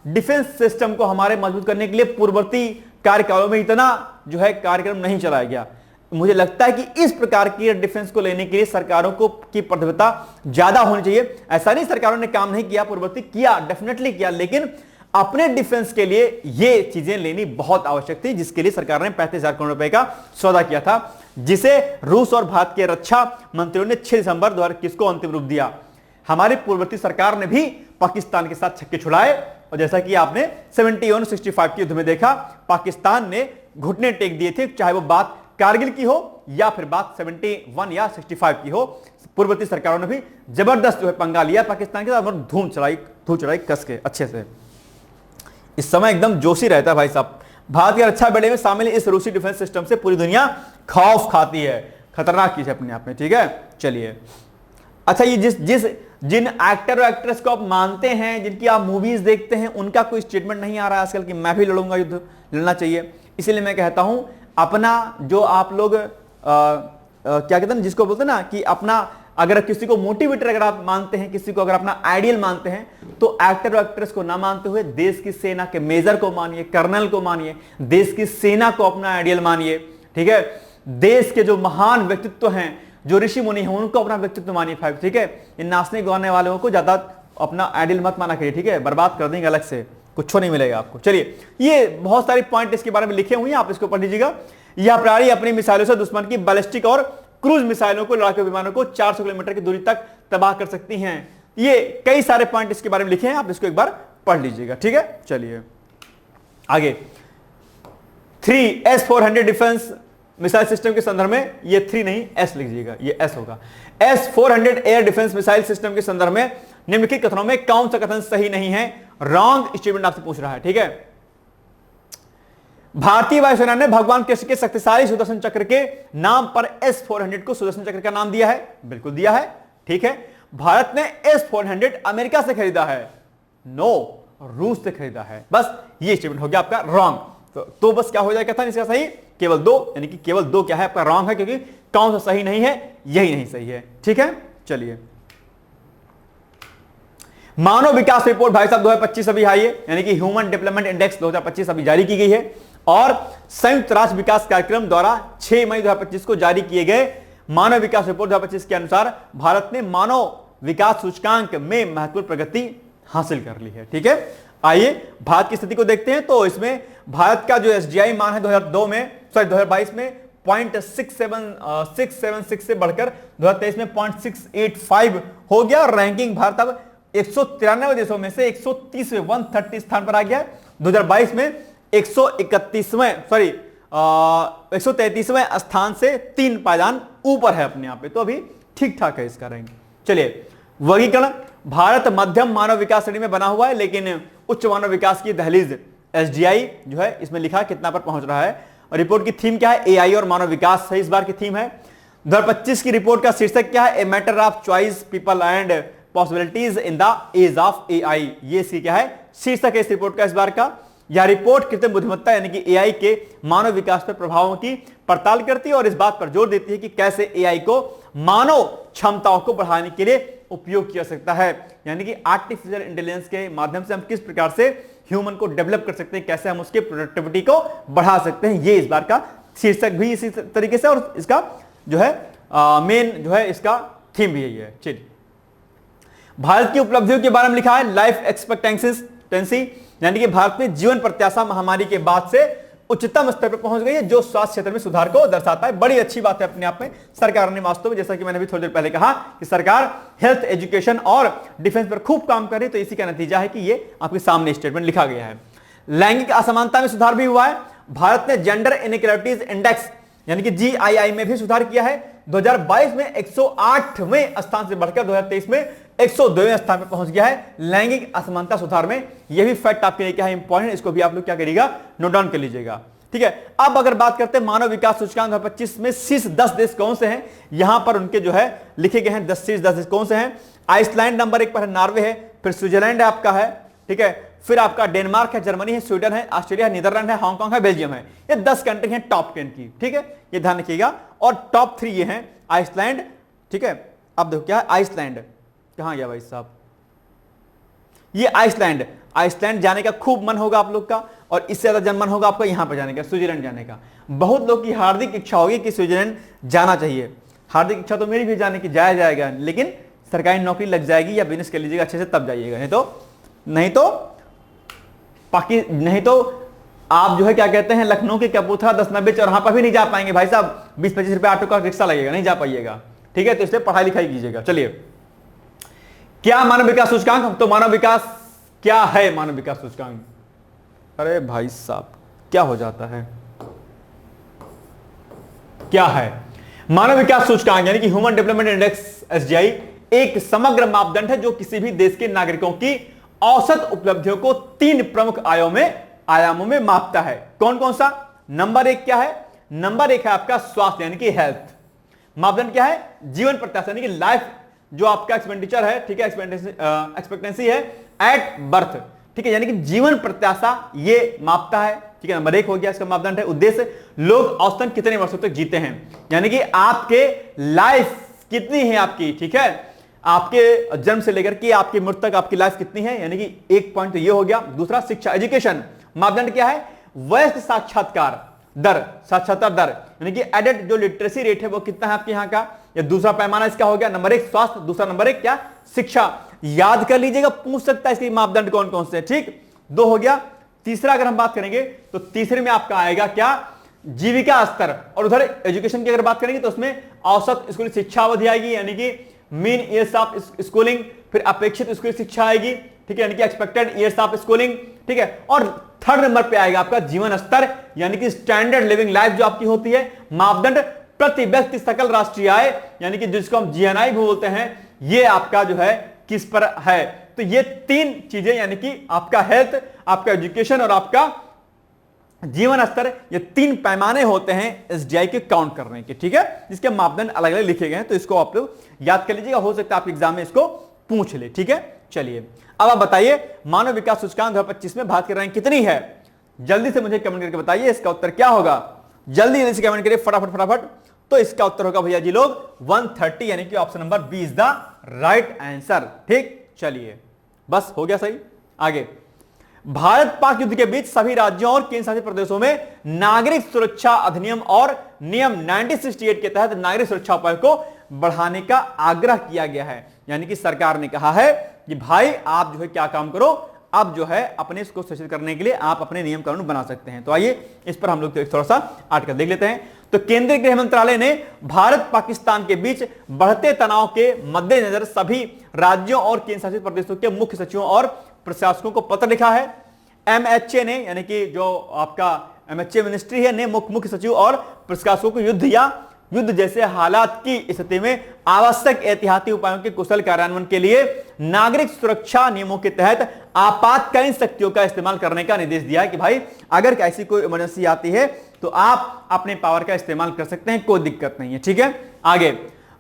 डिफेंस सिस्टम को हमारे मजबूत करने के लिए पूर्ववर्ती कार्यकालों में इतना जो है कार्यक्रम नहीं चलाया गया। मुझे लगता है कि इस प्रकार की डिफेंस को लेने के लिए सरकारों को की प्रतिबद्धता ज्यादा होनी चाहिए। ऐसा नहीं सरकारों ने काम नहीं किया, पूर्ववर्ती किया, डेफिनेटली किया, लेकिन अपने डिफेंस के लिए ये चीजें लेनी बहुत आवश्यक थी, जिसके लिए सरकार ने 35,000 करोड़ रुपए का सौदा किया था, जिसे रूस और भारत के रक्षा मंत्रियों ने 6 दिसंबर 2021 को अंतिम रूप दिया। हमारी पूर्ववर्ती सरकार ने भी पाकिस्तान के साथ छक्के छुड़ाए, और जैसा कि आपने 71-65 के युद्ध में देखा, पाकिस्तान ने घुटने टेक दिए थे, चाहे वो बात कारगिल की हो या फिर बात 71 या 65 की हो। पूर्ववर्ती सरकारों ने भी जबरदस्त जो है पंगा लिया पाकिस्तान के साथ और धूम चढ़ाई कस के अच्छे से। इस समय एकदम जोशी रहता है भाई साहब। भारत के रक्षा बेड़े में शामिल इस रूसी डिफेंस सिस्टम से पूरी दुनिया खौफ खाती है, खतरनाक चीज है अपने आप में। ठीक है, चलिए। अच्छा, ये जिन एक्टर और एक्ट्रेस को आप मानते हैं, जिनकी आप मूवीज देखते हैं, उनका कोई स्टेटमेंट नहीं आ रहा है आजकल कि मैं भी लड़ूंगा, युद्ध लड़ना चाहिए। इसीलिए मैं कहता हूं, अपना जो आप लोग क्या कहते हैं, जिसको बोलते हैं ना कि अपना, अगर किसी को मोटिवेटर अगर आप मानते हैं, किसी को अगर अपना आइडियल मानते हैं, तो एक्टर और एक्ट्रेस को ना मानते हुए देश की सेना के मेजर को मानिए, कर्नल को मानिए, देश की सेना को अपना आइडियल मानिए। ठीक है, देश के जो महान व्यक्तित्व हैं, जो ऋषि मुनि हैं, उनको अपना व्यक्तित्व मानिए। ठीक है, इन नाचने गाने वालों को ज्यादा अपना आइडियल मत माना करिए। ठीक है, बर्बाद कर देंगे अलग से, कुछ नहीं मिलेगा आपको। चलिए, ये बहुत सारी पॉइंट इसके बारे में लिखे हुए हैं, आप इसको पढ़ लीजिएगा। यह प्रणाली अपनी मिसाइलों से दुश्मन की बैलिस्टिक और क्रूज मिसाइलों को, लड़ाकू विमानों को 400 किलोमीटर की दूरी तक तबाह कर सकती हैं। ये कई सारे पॉइंट इसके बारे में लिखे हैं, आप इसको एक बार पढ़ लीजिएगा। ठीक है, चलिए आगे। 3S-400 डिफेंस मिसाइल सिस्टम के संदर्भ में, ये 3 नहीं S लिखिएगा, ये S होगा। S-400 air defence missile system के संदर्भ में निम्नलिखित कथनों में कौन सा कथन सही नहीं है? रॉन्ग स्टेटमेंट आपसे पूछ रहा है। ठीक है, भारतीय वायुसेना ने भगवान कृष्ण के शक्तिशाली सुदर्शन चक्र के नाम पर S-400 को सुदर्शन चक्र का नाम दिया है। बिल्कुल दिया है। ठीक है, भारत ने S-400 अमेरिका से खरीदा है? नो, रूस से खरीदा है। बस ये स्टेटमेंट हो गया आपका रॉन्ग। तो बस क्या हो जाएगा कथन इसका सही? केवल 2, यानी कि केवल 2 क्या है आपका रॉन्ग है, क्योंकि कौन सा सही नहीं है? यही नहीं सही है। ठीक है, चलिए। मानव विकास रिपोर्ट भाई साहब 2025 अभी आई है, यानी कि ह्यूमन डेवलपमेंट इंडेक्स 2025 अभी जारी की गई है, और संयुक्त राष्ट्र विकास कार्यक्रम द्वारा 6 मई 2025 को जारी किए गए मानव विकास रिपोर्ट 2025 के अनुसार भारत ने मानव विकास सूचकांक में महत्वपूर्ण प्रगति हासिल कर ली है। ठीक है, आइए भारत की स्थिति को देखते हैं। तो इसमें भारत का जो SDI मान है 2022 में 0.676 से बढ़कर 2023 में 0.685 हो गया, और रैंकिंग भारत अब 193 देशों में से 130वें 130 स्थान पर आ गया। 2022 में 133वें स्थान से 3 पायदान ऊपर है अपने आप पे, तो अभी ठीक ठाक है इसका रैंक। चलिए, वर्गीकरण भारत मध्यम मानव विकास श्रेणी में बना हुआ है, लेकिन उच्च मानव विकास की दहलीज SDI जो है इसमें लिखा कितना पर पहुंच रहा है। और रिपोर्ट की थीम क्या है? AI और मानव विकास है इस बार की थीम है। 2025 की रिपोर्ट का शीर्षक क्या है? A matter of choice, people and possibilities in the age of AI। ये इसकी क्या है? शीर्षक है इस रिपोर्ट का इस बार का। यह रिपोर्ट कृत्रिम बुद्धिमत्ता यानी कि AI के मानव विकास पर प्रभावों की पड़ताल करती है और इस बात पर जोर देती है कि कैसे AI को मानव क्षमताओं को बढ़ाने के लिए उपयोग किया सकता है, यानी कि आर्टिफिशियल इंटेलिजेंस के माध्यम से हम किस प्रकार से ह्यूमन को डेवलप कर सकते हैं, कैसे हम उसके प्रोडक्टिविटी को बढ़ा सकते हैं। ये इस बार का शीर्षक भी इसी तरीके से, और इसका जो है मेन जो है इसका थीम भी यही है। चलिए, भारत की उपलब्धियों के बारे में लिखा है लाइफ एक्सपेक्टेंसी, यानी कि भारत में जीवन प्रत्याशा महामारी के बाद से उच्चतम स्तर पर पहुंच गई है, जो स्वास्थ्य क्षेत्र में सुधार को दर्शाता है। बड़ी अच्छी बात है अपने आप में। सरकार ने वास्तव में, जैसा कि मैंने भी थोड़ी देर पहले कहा, कि सरकार हेल्थ, एजुकेशन और डिफेंस पर खूब काम कर रही है, तो इसी का नतीजा है कि ये आपके सामने स्टेटमेंट लिखा गया है। लैंगिक असमानता में सुधार भी हुआ है। भारत ने जेंडर इनइक्वालिटीज इंडेक्स यानी कि GII में भी सुधार किया है। 2022 में 108वें स्थान से बढ़कर 2023 में 102वें स्थान पर पहुंच गया है लैंगिक असमानता सुधार में। यह भी फैक्ट आपके लिए क्या है? इंपॉर्टेंट, इसको भी आप लोग क्या करिएगा? नोट डाउन कर लीजिएगा। ठीक है, अब अगर बात करते हैं मानव विकास सूचकांक 2025 में शीर्ष 10 देश कौन से हैं, यहां पर उनके जो है लिखे गए हैं 10 शीर्ष 10 देश कौन से हैं। आइसलैंड नंबर 1 पर है, नॉर्वे है, फिर स्विट्जरलैंड आपका है, ठीक है, फिर आपका डेनमार्क है, जर्मनी है, स्वीडन है, ऑस्ट्रेलिया है, नीदरलैंड है, हांगकांग है, बेल्जियम है। ये 10 कंट्री हैं टॉप 10 की। ठीक है, ये ध्यान रखिएगा। और टॉप 3 ये हैं आइसलैंड। ठीक है, अब देखो क्या है आइसलैंड, कहां गया भाई साहब? ये आइसलैंड जाने का खूब मन होगा आप लोग का, और इससे ज्यादा मन होगा आपका यहां पर जाने का, स्विट्जरलैंड जाने का। बहुत लोग की हार्दिक इच्छा होगी कि स्विट्जरलैंड जाना चाहिए। हार्दिक इच्छा तो मेरी भी जाने की, जाएगा, लेकिन सरकारी नौकरी लग जाएगी या बिजनेस कर लीजिएगा अच्छे से, तब जाइएगा, नहीं तो पाकि नहीं तो आप जो है क्या कहते हैं, लखनऊ के कपूरथला 1090 चौराहा पर भी नहीं जा पाएंगे भाई साहब, 20-25 रुपए ऑटो का रिक्शा लगेगा, नहीं जा पाइएगा। ठीक है, तो इसलिए पढ़ाई लिखाई कीजिएगा। चलिए, क्या मानव विकास सूचकांक? तो मानव विकास क्या है? मानव विकास सूचकांक, अरे भाई साहब क्या हो जाता है, क्या है मानव विकास सूचकांक? यानी कि ह्यूमन डेवलपमेंट इंडेक्स एसडीआई एक समग्र मापदंड है जो किसी भी देश के नागरिकों की औसत उपलब्धियों को 3 प्रमुख आयामों में मापता है। कौन कौन सा? नंबर 1 क्या है? नंबर 1 है आपका स्वास्थ्य यानी कि हेल्थ। मापदंड क्या है? जीवन प्रत्याशा यानी कि लाइफ, जो आपका एक्सपेंडिचर है, ठीक है, एक्सपेक्टेंसी है एट बर्थ, ठीक है, यानी कि जीवन प्रत्याशा ये मापता है। ठीक है, नंबर 1 हो गया इसका मापदंड है। उद्देश्य, लोग औसतन कितने वर्षों तक जीते हैं, यानी कि आपके लाइफ कितनी है आपकी, ठीक है, आपके जन्म से लेकर के आपकी मृत्यु तक आपकी लाइफ कितनी है, यानी कि 1 पॉइंट तो ये हो गया। दूसरा शिक्षा, एजुकेशन, मापदंड क्या है? वयस्क साक्षात्कार दर, यानी कि एडेड जो लिटरेसी रेट है वो कितना है आपके यहाँ का, या दूसरा पैमाना इसका हो गया। नंबर 1 स्वास्थ्य, दूसरा नंबर 1 क्या? शिक्षा। याद कर लीजिएगा, पूछ सकता है इसके मापदंड कौन कौन से, ठीक, 2 हो गया। तीसरा अगर हम बात करेंगे तो तीसरे में आपका आएगा क्या? जीविका स्तर। और उधर एजुकेशन की अगर बात करेंगे तो उसमें औसत स्कूली शिक्षा अवधि आएगी, यानी कि मीन ईयर्स ऑफ स्कूलिंग, फिर अपेक्षित स्कूली शिक्षा आएगी, ठीक है, यानी कि एक्सपेक्टेड ईयर्स ऑफ स्कूलिंग, ठीक है। और थर्ड नंबर पे आएगा आपका जीवन स्तर, यानी कि स्टैंडर्ड लिविंग लाइफ जो आपकी होती है। मापदंड प्रति व्यक्ति सकल राष्ट्रीय आय, यानी कि जिसको हम जीएनआई भी बोलते हैं, ये आपका जो है किस पर है। तो ये 3 चीजें, यानी कि आपका हेल्थ, आपका एजुकेशन और आपका जीवन स्तर, ये 3 पैमाने होते हैं एसडीआई के काउंट करने के, ठीक है, जिसके मापदंड अलग अलग लिखे गए हैं। तो इसको आप लोग याद कर लीजिएगा, हो सकता है आपके एग्जाम में इसको पूछ ले, ठीक है। चलिए, अब आप बताइए मानव विकास सूचकांक 2025 में भारत की रैंक कितनी है? जल्दी से मुझे कमेंट करके बताइए इसका उत्तर क्या होगा। जल्दी से कमेंट करिए फटाफट। तो इसका उत्तर होगा भैया जी लोग 130, यानी कि option number B is the right answer. ठीक, चलिए बस हो गया सही। आगे, भारत पाक युद्ध के बीच सभी राज्यों और केंद्र शासित प्रदेशों में नागरिक सुरक्षा अधिनियम और नियम 1968 के तहत नागरिक सुरक्षा उपायों को बढ़ाने का आग्रह किया गया है। यानी कि सरकार ने कहा है कि भाई आप जो है क्या काम करो, अब जो है अपने इसको सुरक्षित करने के लिए आप अपने नियम कानून बना सकते हैं। तो आइए इस पर हम लोग थोड़ा सा आर्टिकल देख लेते हैं। तो केंद्रीय गृह मंत्रालय ने भारत पाकिस्तान के बीच बढ़ते तनाव के मद्देनजर सभी राज्यों और केंद्र शासित प्रदेशों के मुख्य सचिवों और प्रशासकों को पत्र लिखा है। एमएचए ने, यानी कि जो आपका एमएचए मिनिस्ट्री है, ने मुख्य सचिव और प्रशासकों को युद्ध जैसे हालात की स्थिति में आवश्यक एहतियाती उपायों के कुशल कार्यान्वयन के लिए नागरिक सुरक्षा नियमों के तहत आपातकालीन शक्तियों का इस्तेमाल करने का निर्देश दिया है कि भाई अगर ऐसी कोई इमरजेंसी आती है तो आप अपने पावर का इस्तेमाल कर सकते हैं, कोई दिक्कत नहीं है। ठीक है, आगे,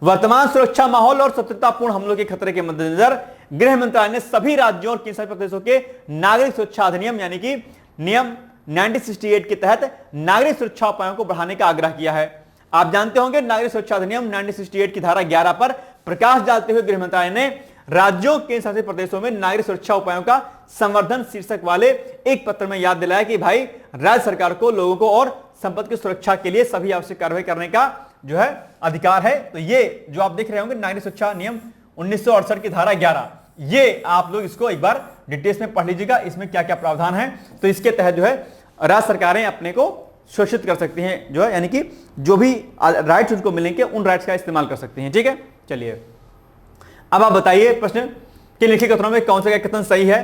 वर्तमान सुरक्षा माहौल और शत्रुतापूर्ण हमलों के खतरे के मद्देनजर गृह मंत्रालय ने सभी राज्यों और केंद्र शासित प्रदेशों के नागरिक सुरक्षा अधिनियम यानी कि नियम 1968 के तहत नागरिक सुरक्षा उपायों को बढ़ाने का आग्रह किया है। आप जानते होंगे नागरिक सुरक्षा अधिनियम 1968 की धारा 11 पर प्रकाश डालते हुए गृह मंत्रालय ने राज्यों के शासित प्रदेशों में नागरिक सुरक्षा उपायों का संवर्धन शीर्षक वाले एक पत्र में याद दिलाया कि भाई राज्य सरकार को लोगों को और संपत्ति की सुरक्षा के लिए सभी आवश्यक कार्रवाई करने का जो है अधिकार है। तो ये जो आप देख रहे होंगे नागरिक सुरक्षा नियम 1968 की धारा 11, ये आप लोग इसको एक बार डिटेल्स में पढ़ लीजिएगा, इसमें क्या क्या प्रावधान है। तो इसके तहत जो है राज्य सरकारें अपने को शोषित कर सकती हैं, जो है यानी कि जो भी राइट्स उनको मिलेंगे उन राइट्स का इस्तेमाल कर सकती हैं। ठीक है, चलिए अब आप बताइए प्रश्न के लिखित कथनों में कौन सा कथन सही है।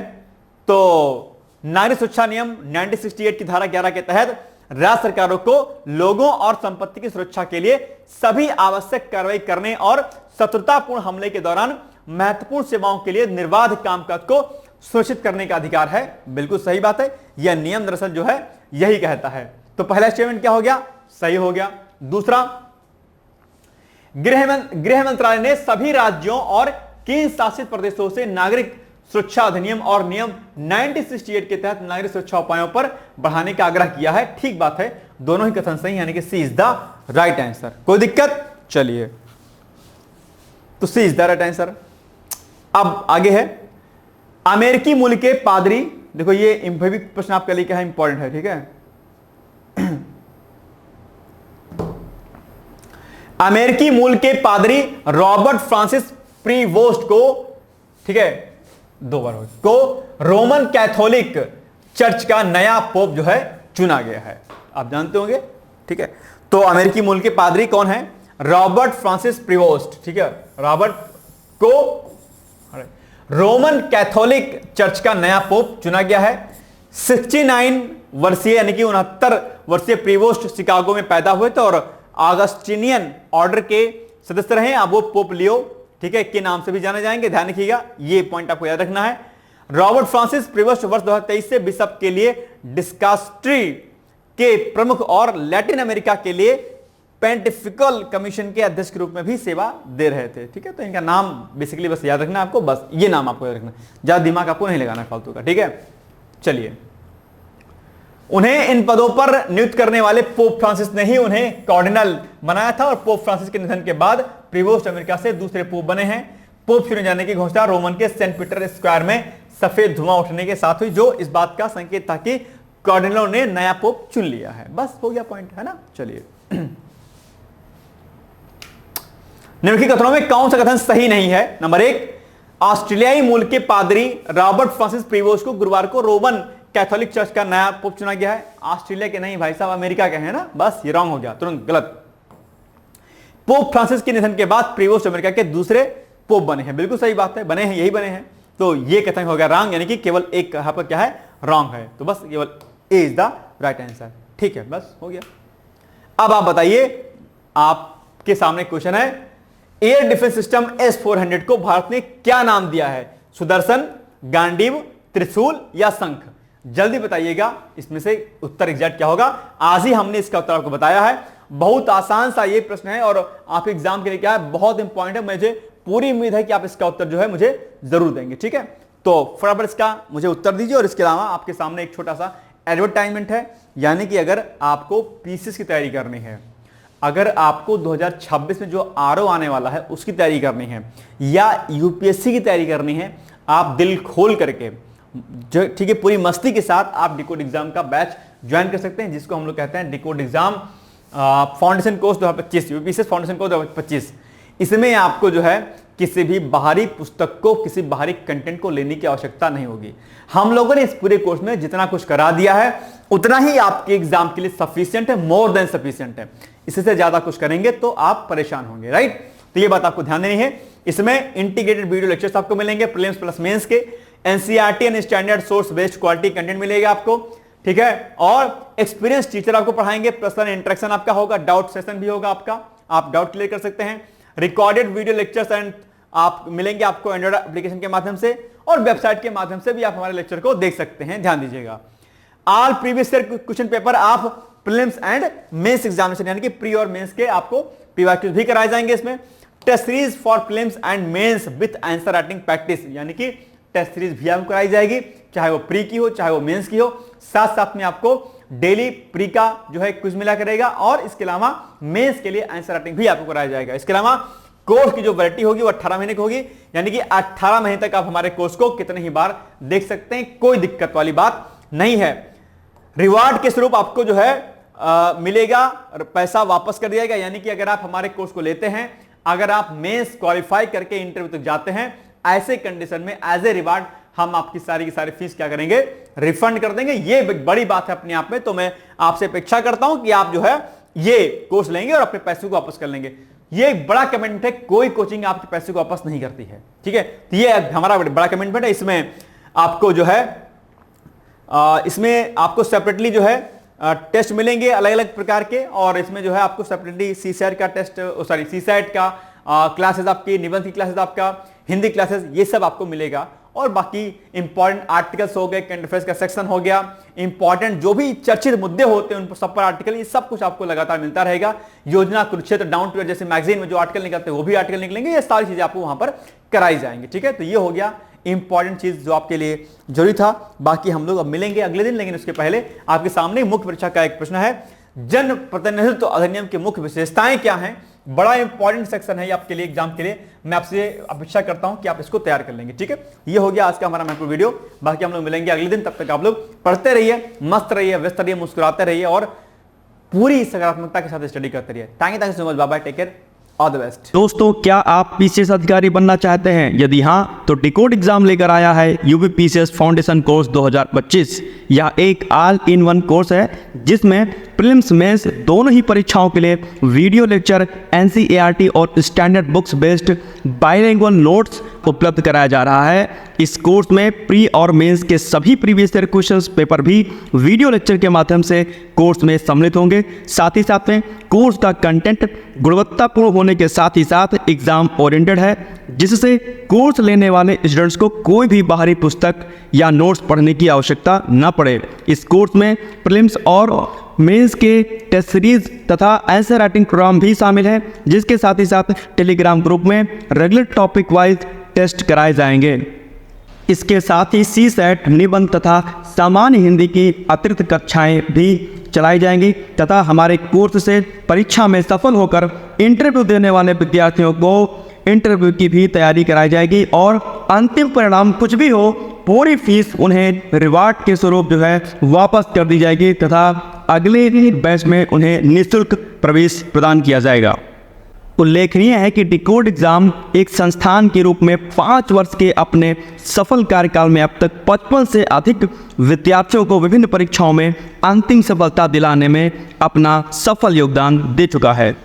तो नागरिक सुरक्षा नियम 1968 की धारा 11 के तहत राज्य सरकारों को लोगों और संपत्ति की सुरक्षा के लिए सभी आवश्यक कार्रवाई करने और शत्रुतापूर्ण हमले के दौरान महत्वपूर्ण सेवाओं के लिए निर्बाध कामकाज को सुनिश्चित करने का अधिकार है। बिल्कुल सही बात है, यह नियम दरअसल जो है यही कहता है। तो पहला स्टेटमेंट क्या हो गया, सही हो गया। दूसरा, गृह मंत्रालय ने सभी राज्यों और केंद्र शासित प्रदेशों से नागरिक सुरक्षा अधिनियम और नियम 1968 के तहत नागरिक सुरक्षा उपायों पर बढ़ाने का आग्रह किया है। ठीक बात है, दोनों ही कथन सही, यानी कि C is the right answer. कोई दिक्कत? चलिए, तो सी इज द राइट आंसर। अब आगे है, अमेरिकी मूल के पादरी, देखो ये भी प्रश्न आपका लिखा है, इंपॉर्टेंट है। ठीक है, अमेरिकी मूल के पादरी रॉबर्ट फ्रांसिस प्रीवोस्ट को, ठीक है, 2 बार को रोमन कैथोलिक चर्च का नया पोप जो है चुना गया है, आप जानते होंगे। ठीक है, तो अमेरिकी मूल के पादरी कौन है? Robert Francis Prevost. ठीक है, रॉबर्ट को रोमन कैथोलिक चर्च का नया पोप चुना गया है। 69 वर्षीय यानी कि 69 वर्षीय प्रीवोस्ट शिकागो में पैदा हुए थे और ऑगस्टिनियन ऑर्डर के सदस्य रहे। अब वो पोप लियो, ठीक है, के नाम से भी जाने जाएंगे, ध्यान रखिएगा, ये पॉइंट आपको याद रखना है। रॉबर्ट फ्रांसिस प्रीवोस्ट वर्ष 2023 से बिशप के लिए डिस्कास्ट्री के प्रमुख और लैटिन अमेरिका के लिए पेंटिफिकल कमीशन के अध्यक्ष के रूप में भी सेवा दे रहे थे। ठीक है, तो इनका नाम बेसिकली बस याद रखना है आपको, बस ये नाम आपको याद रखना है, ज्यादा दिमाग आपको नहीं लगाना है फालतू का। ठीक है, चलिए, उन्हें इन पदों पर नियुक्त करने वाले पोप फ्रांसिस ने ही उन्हें कार्डिनल बनाया था और पोप फ्रांसिस के निधन के बाद प्रीवोस्ट अमेरिका से दूसरे पोप बने हैं। पोप चुने जाने की घोषणा रोमन के सेंट पीटर स्क्वायर में सफेद धुआं उठने के साथ हुई, जो इस बात का संकेत था कि कार्डिनलों ने नया पोप चुन लिया है। बस हो गया पॉइंट, है ना। चलिए, निम्नलिखित कथनों में कौन सा कथन सही नहीं है? नंबर 1, ऑस्ट्रेलियाई मूल के पादरी रॉबर्ट फ्रांसिस प्रीवोस्ट को गुरुवार को रोमन कैथोलिक चर्च का नया पोप चुना गया है। ऑस्ट्रेलिया के नहीं भाई साहब, अमेरिका के हैं ना, बस ये रॉन्ग हो गया, तुरंत गलत। पोप फ्रांसिस के निधन के बाद प्रीवोस्ट अमेरिका के दूसरे पोप बने हैं, बिल्कुल सही बात है, बने हैं, यही बने हैं। तो ये कथन हो गया रॉन्ग, यानी कि केवल एक यहां पर क्या है, रॉन्ग है। तो बस केवल ए इज द राइट आंसर। ठीक है, बस हो गया। अब आप बताइए, आपके सामने क्वेश्चन है, एयर डिफेंस सिस्टम S-400 को भारत ने क्या नाम दिया है? सुदर्शन, गांडीव, त्रिशूल या शंख? जल्दी बताइएगा, इसमें से उत्तर एग्जैक्ट क्या होगा। आज ही हमने इसका उत्तर आपको बताया है। बहुत आसान सा ये प्रश्न है और आपके एग्जाम के लिए क्या है, बहुत इंपॉर्टेंट है। मुझे पूरी उम्मीद है कि आप इसका उत्तर जो है मुझे जरूर देंगे। ठीक है, तो फटाफट इसका मुझे उत्तर दीजिए। और इसके अलावा आपके सामने एक छोटा सा एडवर्टाइजमेंट है, यानी कि अगर आपको पीसीएस की तैयारी करनी है, अगर आपको 2026 में जो आरओ आने वाला है उसकी तैयारी करनी है, या यूपीएससी की तैयारी करनी है, आप दिल खोल करके जो, ठीक है, पूरी मस्ती के साथ आप डिकोड एग्जाम का बैच ज्वाइन कर सकते हैं, जिसको हम लोग कहते हैं decode exam foundation course 2025, UPSC foundation course 2025। इसमें आपको जो है किसी भी बाहरी पुस्तक को, किसी बाहरी कंटेंट को लेने की आवश्यकता नहीं होगी। हम लोगों ने इस पूरे कोर्स में जितना कुछ करा दिया है उतना ही आपके एग्जाम के लिए सफिशिएंट है, मोर देन सफिशिएंट है। इससे ज्यादा कुछ करेंगे तो आप परेशान होंगे, राइट। तो ये बात आपको ध्यान देनी है। इसमें इंटीग्रेटेड वीडियो लेक्चर्स आपको मिलेंगे, प्रीलिम्स प्लस मेंस के, NCERT and standard source based quality content मिलेगा आपको, ठीक है। और एक्सपीरियंस टीचर आपको पढ़ाएंगे, पर्सनल इंटरेक्शन आपका होगा, डाउट सेशन भी होगा आपका, आप डाउट क्लियर कर सकते हैं। रिकॉर्डेड वीडियो लेक्चर्स एंड आप मिलेंगे आपको एंड्रॉइड एप्लीकेशन के माध्यम से, और वेबसाइट के माध्यम से भी आप हमारे लेक्चर को देख सकते हैं। ध्यान दीजिएगा, all previous year question paper आप प्रीलिम्स एंड मेंस एग्जामिनेशन यानी कि प्री और मेंस के आपको पीवाईक्यूज भी कराए जाएंगे। इसमें test series for prelims and mains with answer writing practice, यानी कि टेस्ट सीरीज भी आपको कराई जाएगी, चाहे वो प्री की हो चाहे वो मेंस की हो। साथ साथ में आपको डेली प्री का जो है क्विज मिला करेगा, और इसके अलावा मेंस के लिए आंसर राइटिंग भी आपको कराया जाएगा। इसके अलावा कोर्स की जो वैलिडिटी होगी वो 18 महीने की होगी, यानी कि 18 महीने तक आप हमारे कोर्स को कितने ही बार देख सकते हैं, कोई दिक्कत वाली बात नहीं है। रिवार्ड के स्वरूप आपको जो है मिलेगा, पैसा वापस कर दिया जाएगा, यानी कि अगर आप हमारे कोर्स को लेते हैं, अगर आप मेंस क्वालिफाई करके इंटरव्यू तक जाते हैं, ऐसे कंडीशन में एज ए रिवार्ड हम आपकी सारी की सारी फीस क्या करेंगे, रिफंड कर देंगे। ये बड़ी बात है अपने आप में। तो मैं आपसे अपेक्षा करता हूं कि आप जो है ये कोर्स लेंगे और अपने पैसे को वापस कर लेंगे। ये एक बड़ा कमिटमेंट है, कोई कोचिंग आपके पैसे को वापस नहीं करती है, ठीक है। तो ये हमारा बड़ा कमिटमेंट है। इसमें आपको जो है इसमें आपको सेपरेटली जो है टेस्ट मिलेंगे अलग अलग प्रकार के, और इसमें जो है आपको सेपरेटली सीसैट का टेस्ट, सॉरी सीसैट का क्लासेस आपकी, निबंध की क्लासेस आपका, हिंदी क्लासेस, ये सब आपको मिलेगा। और बाकी इंपॉर्टेंट आर्टिकल्स हो गए, करंट अफेयर्स का सेक्शन हो गया, इंपॉर्टेंट जो भी चर्चित मुद्दे होते हैं उन पर सब पर आर्टिकल, ये सब कुछ आपको लगातार मिलता रहेगा। योजना, कुरुक्षेत्र, डाउन टू अर्थ जैसे मैगजीन में जो आर्टिकल निकलते हैं वो भी आर्टिकल निकलेंगे, ये सारी चीजें आपको वहां पर कराई जाएंगी, ठीक है। तो ये हो गया इंपॉर्टेंट चीज जो आपके लिए जरूरी था। बाकी हम लोग अब मिलेंगे अगले दिन, लेकिन उसके पहले आपके सामने मुख्य परीक्षा का एक प्रश्न है, जन प्रतिनिधित्व अधिनियम की मुख्य विशेषताएं क्या हैं। बड़ा इंपॉर्टेंट सेक्शन है आपके लिए, एग्जाम के लिए। मैं आपसे अपेक्षा करता हूं कि आप इसको तैयार कर लेंगे, ठीक है। ये हो गया आज का हमारा महत्वपूर्ण वीडियो। बाकी हम लोग मिलेंगे अगले दिन, तब तक आप लोग पढ़ते रहिए, मस्त रहिए, व्यस्त रहिए, मुस्कुराते रहिए और पूरी सकारात्मकता के साथ स्टडी करते रहिए। Thank you so much, bye bye, take care. All the best. दोस्तों, क्या आप पीसीएस अधिकारी बनना चाहते हैं? यदि हाँ, तो डिकोड एग्जाम लेकर आया है यूपी पीसीएस फाउंडेशन कोर्स 2025। यह एक ऑल इन वन कोर्स है जिसमें प्रीलिम्स मेंस दोनों ही परीक्षाओं के लिए वीडियो लेक्चर, एनसीईआरटी और standard books based bilingual notes उपलब्ध कराया जा रहा है। इस कोर्स में प्री और मेंस के सभी प्रीवियस ईयर क्वेश्चंस पेपर भी वीडियो लेक्चर के माध्यम से कोर्स में सम्मिलित होंगे। साथ ही साथ में कोर्स का कंटेंट गुणवत्तापूर्ण होने के साथ ही साथ एग्जाम ओरिएंटेड है, जिससे कोर्स लेने वाले स्टूडेंट्स को कोई भी बाहरी पुस्तक या नोट्स पढ़ने की आवश्यकता न पड़े। इस कोर्स में प्रीलिम्स और मेंस के टेस्ट सीरीज तथा आंसर राइटिंग प्रोग्राम भी शामिल है, जिसके साथ ही साथ टेलीग्राम ग्रुप में रेगुलर टॉपिक वाइज टेस्ट कराए जाएंगे। इसके साथ ही सीसेट, निबंध तथा सामान्य हिंदी की अतिरिक्त कक्षाएं भी चलाई जाएंगी तथा हमारे कोर्स से परीक्षा में सफल होकर इंटरव्यू देने वाले विद्यार्थियों को इंटरव्यू की भी तैयारी कराई जाएगी और अंतिम परिणाम कुछ भी हो, पूरी फीस उन्हें रिवार्ड के स्वरूप जो है वापस कर दी जाएगी तथा अगले बैच में उन्हें निःशुल्क प्रवेश प्रदान किया जाएगा। उल्लेखनीय है कि डिकोड एग्जाम एक संस्थान के रूप में 5 वर्ष के अपने सफल कार्यकाल में अब तक 55 से अधिक विद्यार्थियों को विभिन्न परीक्षाओं में अंतिम सफलता दिलाने में अपना सफल योगदान दे चुका है।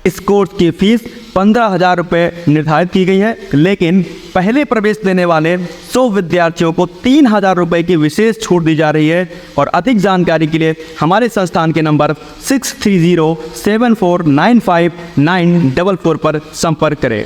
इस कोर्स की फीस 15,000 रुपये निर्धारित की गई है, लेकिन पहले प्रवेश लेने वाले 100 विद्यार्थियों को 3,000 रुपये की विशेष छूट दी जा रही है। और अधिक जानकारी के लिए हमारे संस्थान के नंबर 6307495944 पर संपर्क करें।